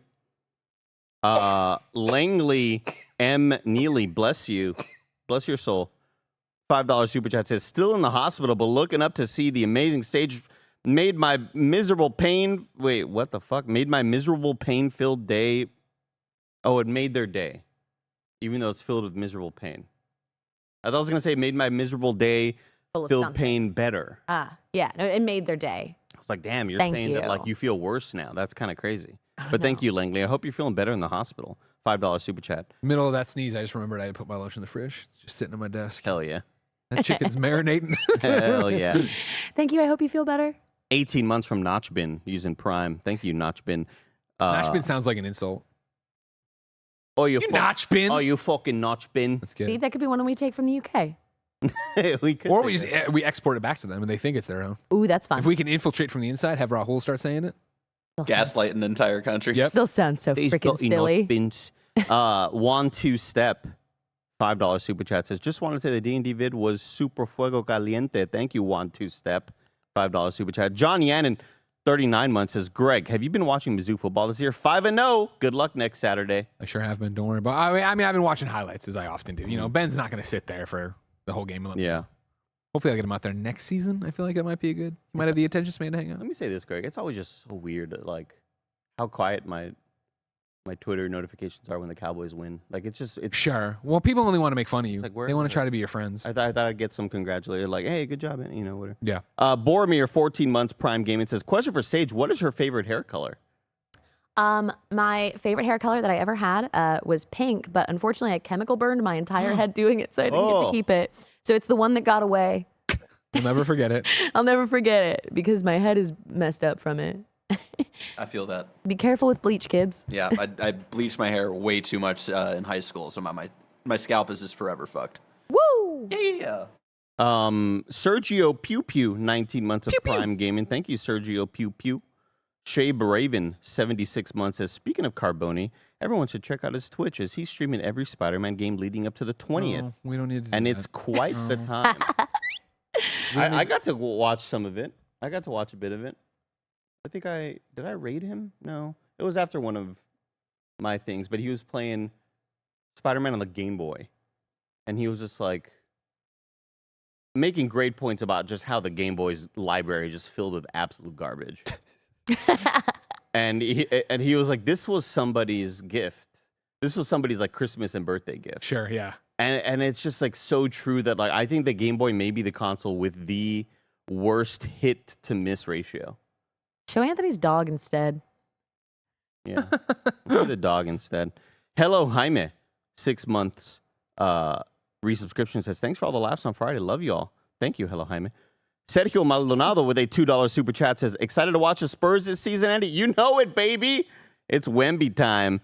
Langley M. Neely, bless you. Bless your soul. $5 super chat says, still in the hospital, but looking up to see the amazing Sage made my miserable pain. Wait, what the fuck? Made my miserable pain-filled day. Oh, it made their day, even though it's filled with miserable pain. I thought I was going to say made my miserable day filled pain better. Yeah, no, it made their day. I was like, damn, you're saying that like you feel worse now. That's kind of crazy. But thank you, Langley. I hope you're feeling better in the hospital. $5 super chat. Middle of that sneeze, I just remembered I had to put my lunch in the fridge. It's just sitting on my desk. Hell yeah. That chicken's marinating. Hell yeah. Thank you. I hope you feel better. 18 months from Notchbin using Prime. Thank you, Notchbin. Notchbin sounds like an insult. Oh, you Notchbin. Oh, you fucking Notchbin. That's good. See, that could be one we take from the UK. we could. Or say we just that. we export it back to them and they think it's their own. Ooh, that's fun. If we can infiltrate from the inside, have Rahul start saying it. Gaslight an entire country. Yep. They'll sound so These freaking got enough silly. spins. Juan Two Step, $5 super chat says, just wanted to say the D&D vid was super fuego caliente. Thank you, Juan Two Step, $5 super chat. John Yannon, 39 months says, Greg, have you been watching Mizzou football this year? 5-0. Good luck next Saturday. I sure have been. Don't worry about. I mean, I've been watching highlights as I often do. You know, Ben's not going to sit there for the whole game. Yeah. Hopefully, I'll get him out there next season. I feel like that might be a good. He might have the attention span to hang out. Let me say this, Greg. It's always just so weird, like how quiet my Twitter notifications are when the Cowboys win. Like it's Sure. Well, people only want to make fun of you. like, where They want is to try to be your friends. I thought I'd get some congratulated, like, hey, good job, you know, whatever. Yeah. Boromir, 14 months, Prime Gaming says, question for Saige, what is her favorite hair color? My favorite hair color that I ever had was pink, but unfortunately I chemical burned my entire head doing it, so I didn't get to keep it. So it's the one that got away. We'll never forget it. I'll never forget it because my head is messed up from it. I feel that. Be careful with bleach, kids. Yeah, I bleached my hair way too much in high school, so my scalp is just forever fucked. Woo! Yeah. Sergio Pew Pew, 19 months of Prime Gaming. Thank you, Sergio Pew Pew. Shay Braven, 76 months, says, speaking of Carboni, everyone should check out his Twitch as he's streaming every Spider-Man game leading up to the 20th. No, we don't need to do And that. it's quite the time. I got to watch some of it. I got to watch a bit of it. I think did I raid him? No. It was after one of my things, but he was playing Spider-Man on the Game Boy. And he was just like making great points about just how the Game Boy's library just filled with absolute garbage. and he was like, this was somebody's gift. This was somebody's like Christmas and birthday gift. Sure, yeah. And it's just like so true that like I think the Game Boy may be the console with the worst hit to miss ratio. Show Anthony's dog instead. Yeah. Do the dog instead. Hello, Jaime. 6 months resubscription says, thanks for all the laughs on Friday. Love you all. Thank you. Hello, Jaime. Sergio Maldonado with a $2 super chat says, excited to watch the Spurs this season, Andy. You know it, baby. It's Wemby time.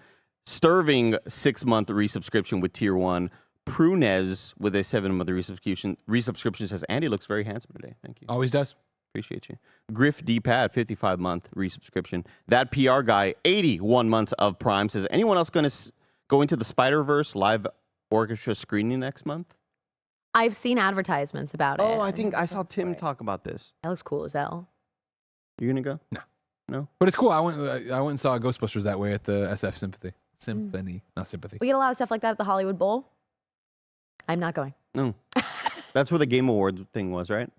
Sterving 6-month resubscription with Tier 1. Prunez with a 7-month resubscription says, Andy looks very handsome today. Thank you. Always does. Appreciate you. Griff D-Pad, 55-month resubscription. That PR guy, 81 months of Prime, says, anyone else going to go into the Spider-Verse live orchestra screening next month? I've seen advertisements about it. Oh, I think I saw Tim talk about this. That looks cool as hell. You going to go? No. But it's cool. I went and saw Ghostbusters that way at the SF Symphony. Not Sympathy. We get a lot of stuff like that at the Hollywood Bowl. I'm not going. No. That's where the Game Awards thing was, right?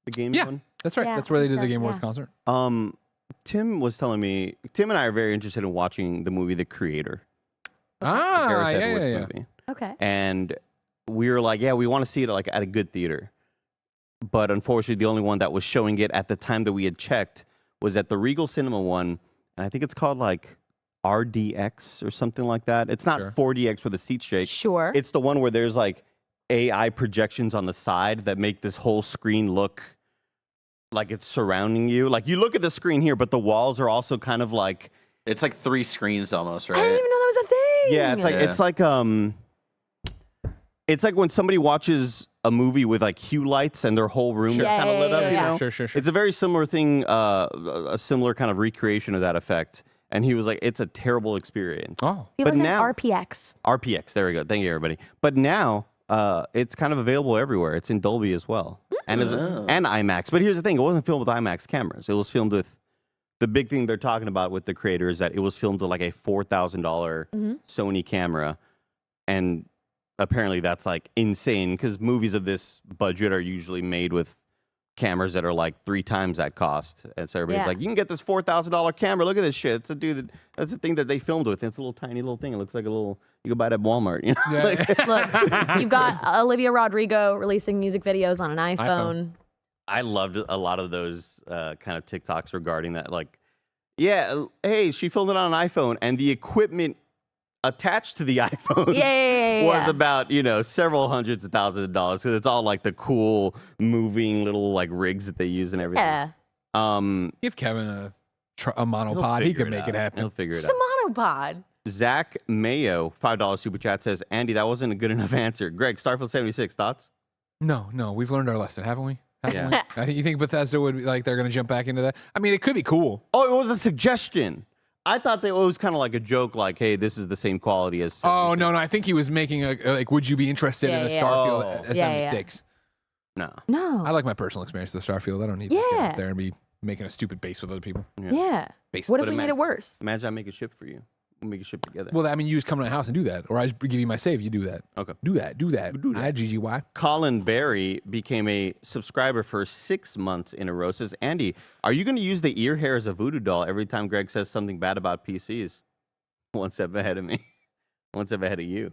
The Games one? That's right. Yeah, That's where they did the so, Game Awards yeah. concert. Tim was telling me, Tim and I are very interested in watching the movie The Creator. The Ah, Gareth yeah. Edwards movie. Okay. And we were like, yeah, we want to see it like at a good theater. But unfortunately, the only one that was showing it at the time that we had checked was at the Regal Cinema one. And I think it's called like RDX or something like that. It's not Sure. 4DX where the seats shake. Sure. It's the one where there's like AI projections on the side that make this whole screen look like it's surrounding you. Like you look at the screen here, but the walls are also kind of like It's like 3 screens almost, I didn't right? even know that was a thing. yeah, it's like when somebody watches a movie with like hue lights and their whole room is Yeah, kind of lit up, yeah, you yeah. know? Sure. It's a very similar thing, a similar kind of recreation of that effect. And he was like, it's a terrible experience. Oh. He But looks now- like RPX. RPX, there we go. Thank you, everybody. But now it's kind of available everywhere. It's in Dolby as well, and and IMAX. But here's the thing: it wasn't filmed with IMAX cameras. It was filmed with the big thing they're talking about with the creator is that it was filmed with like a $4,000 Sony camera, and apparently that's like insane because movies of this budget are usually made with cameras that are like 3 times that cost. And so everybody's Yeah. like, you can get this $4,000 camera. Look at this shit. It's a dude that's the thing that they filmed with. It's a little tiny little thing. It looks like a little, you can buy it at Walmart. You know? Yeah. Like, Look, you've got Olivia Rodrigo releasing music videos on an iPhone. I loved a lot of those kind of TikToks regarding that. Like, yeah, hey, she filmed it on an iPhone, and the equipment attached to the iPhone Yeah. was about, several hundreds of thousands of dollars. Because it's all like the cool moving little like rigs that they use and everything. Yeah. Give Kevin a He'll monopod. He figure can make out. it happen. He'll figure it It's out. a monopod. Zach Mayo, $5 super chat says, Andy, that wasn't a good enough answer. Greg, Starfield 76, thoughts? No, we've learned our lesson, haven't we? Haven't Yeah. we? You think Bethesda would like they're gonna jump back into that? I mean, it could be cool. Oh, it was a suggestion. I thought it was kind of like a joke, like, hey, this is the same quality as. Oh no, I think he was making a like, would you be interested in a Starfield Oh. 76? No. No. I like my personal experience with the Starfield. I don't need to get Yeah. up there and be making a stupid base with other people. Yeah. Base. What if But we made it worse? Imagine I make a ship for you. We'll make a ship together. Well, I mean, you just come to my house and do that, or I just give you my save. You do that. Okay. Do that. Do that. I GGY. Colin Berry became a subscriber for 6 months in a row. Says, Andy, are you going to use the ear hair as a voodoo doll every time Greg says something bad about PCs? One step ahead of me. One step ahead of you.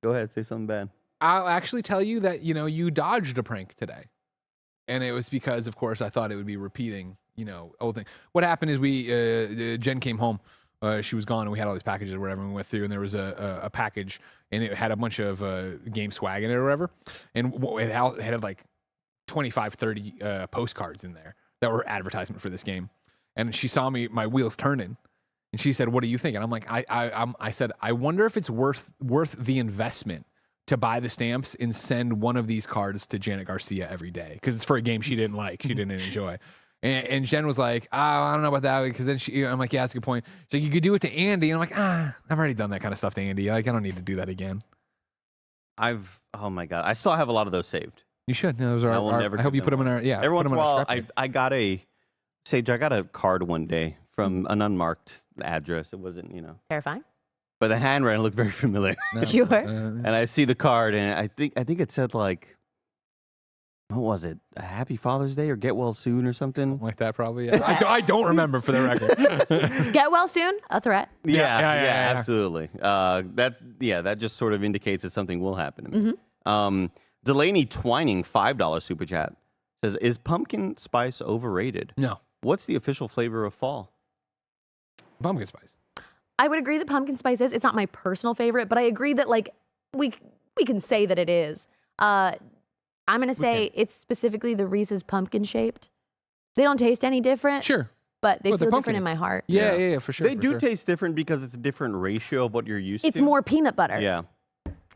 Go ahead, say something bad. I'll actually tell you that, you dodged a prank today. And it was because, of course, I thought it would be repeating, old thing. What happened is Jen came home. She was gone and we had all these packages or whatever. And we went through and there was a package and it had a bunch of game swag in it or whatever. And it had like 25, 30 postcards in there that were advertisement for this game. And she saw my wheels turning. And she said, "What do you think?" And I'm like, I said, I wonder if it's worth the investment to buy the stamps and send one of these cards to Janet Garcia every day because it's for a game she didn't like, she didn't enjoy. And Jen was like, "Oh, I don't know about that," because then I'm like, "Yeah, that's a good point." She's like, "You could do it to Andy," and I'm like, I've already done that kind of stuff to Andy. Like, I don't need to do that again. Oh my God, I still have a lot of those saved. You should. No, those are. I hope you put them in our. Yeah. Every once in a while, Sage, I got a card one day from an unmarked address. It wasn't, Terrifying. but the handwriting looked very familiar. Sure. And I see the card, and I think it said like, what was it? A Happy Father's Day or Get Well Soon or something? like that probably. Yeah. I don't remember for the record. Get well soon. A threat. Yeah, absolutely. That just sort of indicates that something will happen to me. Delaney Twining, $5 super chat says, "Is pumpkin spice overrated? No. What's the official flavor of fall?" Pumpkin spice. I would agree that pumpkin spice is. It's not my personal favorite, but I agree that like we can say that it is. I'm gonna say it's specifically the Reese's pumpkin shaped. They don't taste any different. Sure. But they Well, they're feel different pumpkin. in my heart. Yeah, for sure. They do taste different because it's a different ratio of what you're used to. It's more peanut butter. Yeah.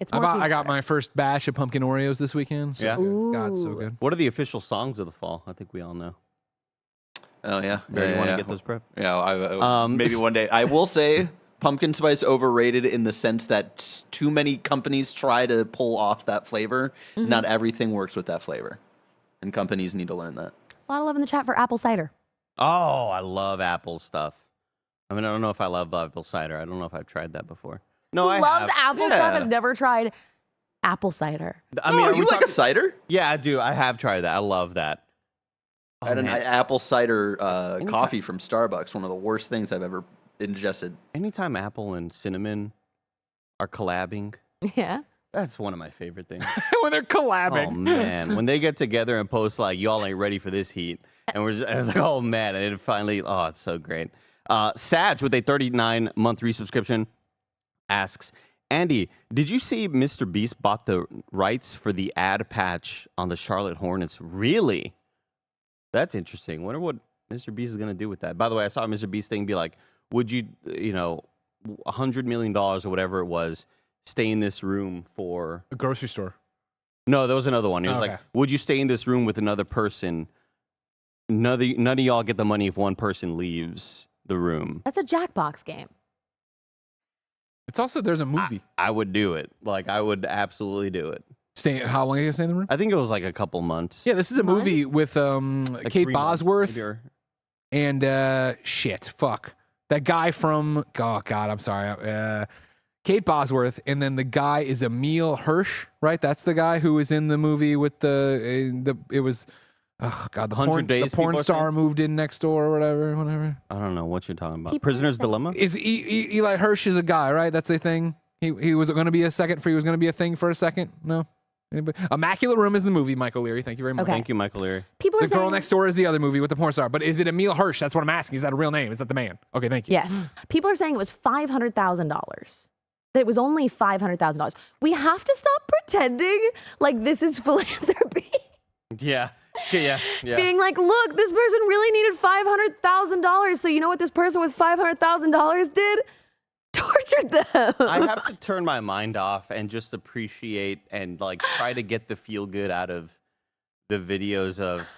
It's more I got peanut my first batch of pumpkin Oreos this weekend. So Yeah. good. God, so Ooh. good. What are the official songs of the fall? I think we all know. Oh yeah. Do you want to get those prep? Yeah, maybe one day. I will say pumpkin spice overrated in the sense that too many companies try to pull off that flavor. Not everything works with that flavor, and companies need to learn that. A lot of love in the chat for apple cider. Oh, I love apple stuff. I mean, I don't know if I love apple cider. I don't know if I've tried that before. No, Who I loves have. apple stuff has never tried apple cider. I mean, are you we like talking- a cider? Yeah, I do. I have tried that. I love that. I had an man. apple cider Anytime. coffee from Starbucks. One of the worst things I've ever ingested. Anytime apple and cinnamon are collabing, Yeah. that's one of my favorite things. When they're collabing. Oh man, when they get together and post like y'all ain't ready for this heat, and I was like, oh man, and it finally, oh, it's so great. Saige with a 39-month resubscription asks, Andy, did you see Mr. Beast bought the rights for the ad patch on the Charlotte Hornets? Really? That's interesting. Wonder what Mr. Beast is gonna do with that. By the way, I saw Mr. Beast thing be like, would you, $100 million or whatever it was, stay in this room for A grocery store. No, there was another one. It was Okay. like, would you stay in this room with another person? None of y'all get the money if one person leaves the room. That's a Jackbox game. It's also, there's a movie. I would do it. Like, I would absolutely do it. How long are you going to stay in the room? I think it was like a couple months. Yeah, this is a movie with Like Kate 3 months, Bosworth maybe, or- and that guy from, oh God, I'm sorry. Kate Bosworth, and then the guy is Emil Hirsch, right? That's the guy who was in the movie with it was, oh God, the 100 Days, the porn people are star saying? moved in next door or whatever. I don't know what you're talking about. People Prisoner's say- Dilemma? Is Eli Hirsch is a guy, right? That's a thing. He was going to be a thing for a second. No. Anybody? Immaculate Room is the movie. Michael Leary, thank you very much. Okay. Thank you, Michael Leary. People are The saying Girl Next Door is the other movie with the porn star. But is it Emil Hirsch? That's what I'm asking. Is that a real name? Is that the man? Okay, thank you. Yes. People are saying it was $500,000. That it was only $500,000. We have to stop pretending like this is philanthropy. Yeah. Okay, yeah. Being like, look, this person really needed $500,000. So you know what this person with $500,000 did? tortured them. I have to turn my mind off and just appreciate and like try to get the feel good out of the videos of,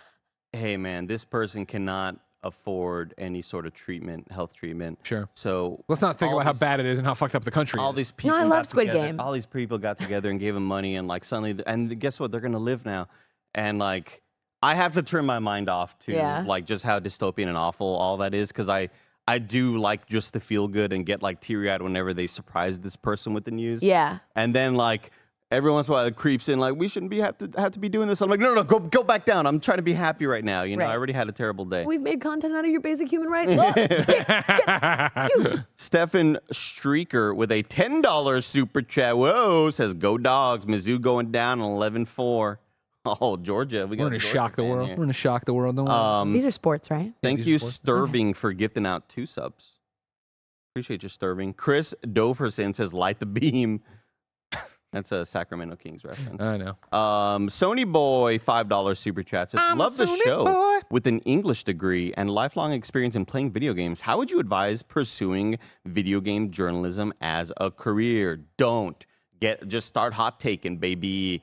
hey man, this person cannot afford any sort of treatment, health treatment. Sure. So let's not think about how bad it is and how fucked up the country all is. these people. I love Squid together, Game. All these people got together and gave him money, and like suddenly, and guess what? They're gonna live now, and like I have to turn my mind off to like just how dystopian and awful all that is, because I do like just to feel good and get like teary eyed whenever they surprise this person with the news. Yeah. And then like every once in a while it creeps in like we shouldn't have to be doing this. I'm like no, go back down. I'm trying to be happy right now. You know, I already had a terrible day. We've made content out of your basic human rights. Stefan Streaker with a $10 super chat. Whoa, says go Dogs. Mizzou going down 11-4. Oh, Georgia. We're going to shock the world. We're going to shock the world. Don't worry. These are sports, right? Thank you, Sturving, for gifting out 2 subs. Appreciate you, Sturving. Chris Doverson says light the beam. That's a Sacramento Kings reference. I know. Sony Boy, $5 super chat says, love the show. Boy. With an English degree and lifelong experience in playing video games, how would you advise pursuing video game journalism as a career? Don't. Just start hot taking, baby.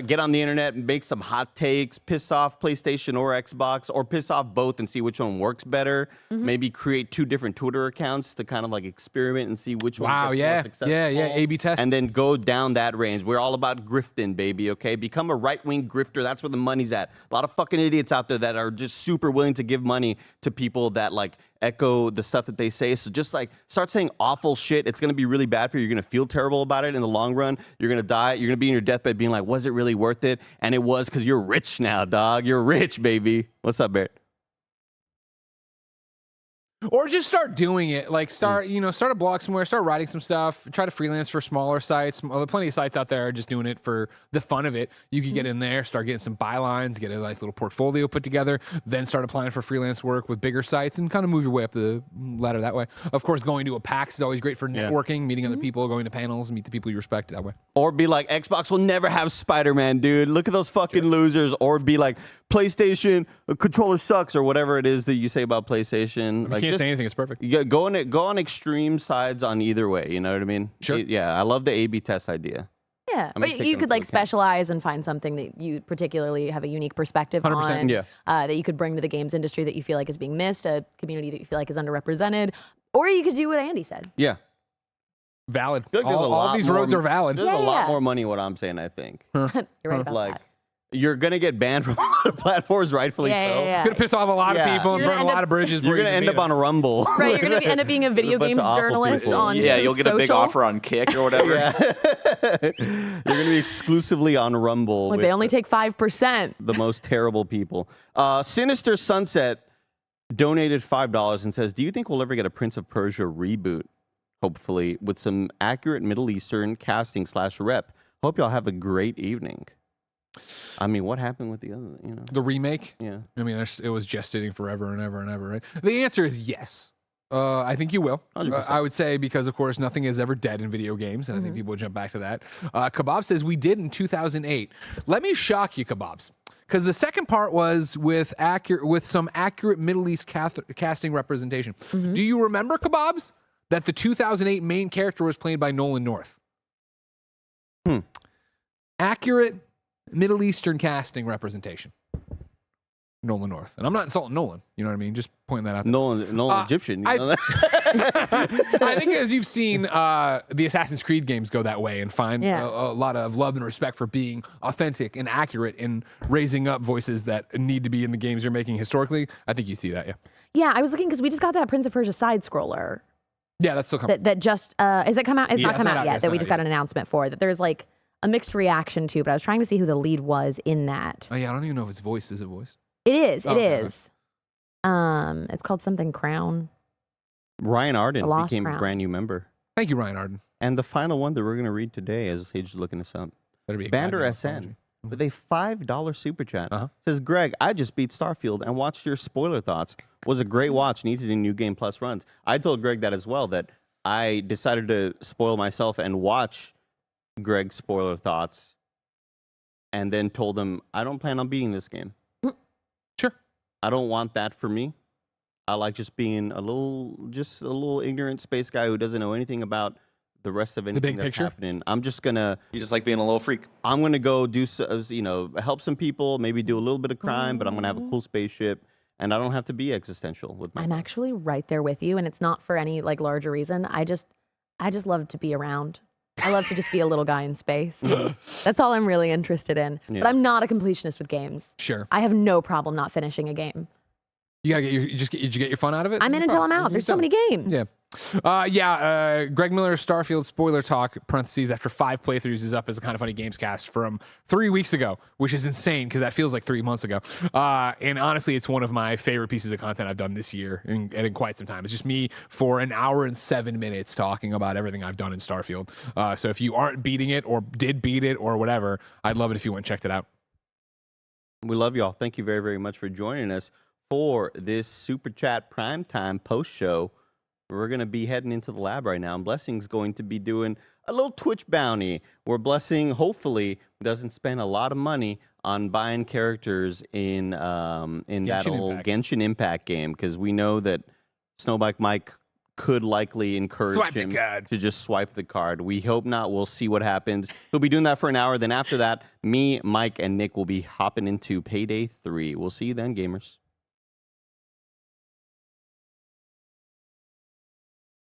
Get on the internet and make some hot takes, piss off PlayStation or Xbox, or piss off both and see which one works better. Maybe create 2 different Twitter accounts to kind of like experiment and see which one gets more successful. Yeah, A/B test. And then go down that range. We're all about grifting, baby, okay? Become a right-wing grifter. That's where the money's at. A lot of fucking idiots out there that are just super willing to give money to people that like echo the stuff that they say. So just like start saying awful shit. It's going to be really bad for you. You're going to feel terrible about it in the long run. You're going to die. You're going to be in your deathbed being like, was it really worth it? And it was, because you're rich now, dog. You're rich, baby. What's up, Barrett? Or just start doing it. Like start a blog somewhere, start writing some stuff, try to freelance for smaller sites. There are plenty of sites out there just doing it for the fun of it. You could get in there, start getting some bylines, get a nice little portfolio put together, then start applying for freelance work with bigger sites and kind of move your way up the ladder that way. Of course, going to a PAX is always great for networking, meeting other people, going to panels, meet the people you respect that way. Or be like, Xbox will never have Spider-Man, dude. Look at those fucking losers. Or be like, PlayStation, a controller sucks, or whatever it is that you say about PlayStation. You can't say anything. It's perfect. Yeah, go on extreme sides on either way. You know what I mean? Sure. Yeah, I love the A/B test idea. Yeah, but you could like specialize and find something that you particularly have a unique perspective 100%. on. Yeah. That you could bring to the games industry that you feel like is being missed, a community that you feel like is underrepresented, or you could do what Andy said. Yeah. Valid. Like All these roads are valid. There's a lot more money. What I'm saying, I think. You're right about Like, that. you're gonna get banned from a lot of platforms, rightfully so. Yeah. Gonna piss off a lot of people and You're burn gonna a lot of bridges. You're gonna end up on a Rumble. Right, you're gonna end up being a video bunch of games awful journalist people. on You'll get a big social. offer on Kick or whatever. You're gonna be exclusively on Rumble. Like with they only take 5%. the most terrible people. Sinister Sunset donated $5 and says, "Do you think we'll ever get a Prince of Persia reboot? Hopefully, with some accurate Middle Eastern casting / rep. Hope y'all have a great evening." I mean, what happened with the other? You know, The remake? yeah. I mean, it was gestating forever and ever and ever, right? The answer is yes. I think you will. 100%. I would say because, of course, nothing is ever dead in video games, and I think people would jump back to that. Kebab says we did in 2008. Let me shock you, Kebabs, because the second part was with some accurate Middle East casting representation. Do you remember, Kebabs, that the 2008 main character was played by Nolan North? Accurate Middle Eastern casting representation. Nolan North. And I'm not insulting Nolan. You know what I mean? Just pointing that out there. Nolan Egyptian. You know that? I think as you've seen the Assassin's Creed games go that way and find a lot of love and respect for being authentic and accurate and raising up voices that need to be in the games you're making historically, I think you see that, yeah. Yeah, I was looking because we just got that Prince of Persia side scroller. Yeah, that's still coming. That just, is it come out? It's not come out yet, it's that not we out just got an announcement for. That there's like a mixed reaction to, but I was trying to see who the lead was in that. Oh, yeah, I don't even know if it's voice. Is it voice? It is. Oh, It okay. is. It's called something Crown. Ryan Arden Lost became a Crown. brand new member. Thank you, Ryan Arden. And the final one that we're going to read today, as Saige is looking this up, Better be a Bander goddamn SN apology. with a $5 super chat Uh-huh. says, "Greg, I just beat Starfield and watched your spoiler thoughts. Was a great watch. Needs to do New Game Plus runs." I told Greg that as well, that I decided to spoil myself and watch Greg's spoiler thoughts, and then told him I don't plan on beating this game. Sure. I don't want that for me. I like just being a little ignorant space guy who doesn't know anything about the rest of anything big that's picture? happening. I'm just gonna. You just like being a little freak. I'm gonna go do, help some people, maybe do a little bit of crime, but I'm gonna have a cool spaceship, and I don't have to be existential with my. I'm actually right there with you, and it's not for any like larger reason. I just love to be around. I love to just be a little guy in space. That's all I'm really interested in. Yeah. But I'm not a completionist with games. Sure. I have no problem not finishing a game. You gotta get did you get your fun out of it? I'm in until I'm out. There's so many games. Yeah. Greg Miller, Starfield spoiler talk, parentheses, after 5 playthroughs is up as a Kind of Funny Games cast from 3 weeks ago, which is insane because that feels like 3 months ago. And honestly, it's one of my favorite pieces of content I've done this year and in quite some time. It's just me for an hour and 7 minutes talking about everything I've done in Starfield. So if you aren't beating it or did beat it or whatever, I'd love it if you went and checked it out. We love y'all. Thank you very, very much for joining us for this Super Chat Primetime post show. We're going to be heading into the lab right now, and Blessing's going to be doing a little Twitch bounty where Blessing hopefully doesn't spend a lot of money on buying characters in that old Genshin Impact game, because we know that Snowbike Mike could likely encourage him to just swipe the card. We hope not. We'll see what happens. He'll be doing that for an hour. Then after that, me, Mike, and Nick will be hopping into Payday 3. We'll see you then, gamers.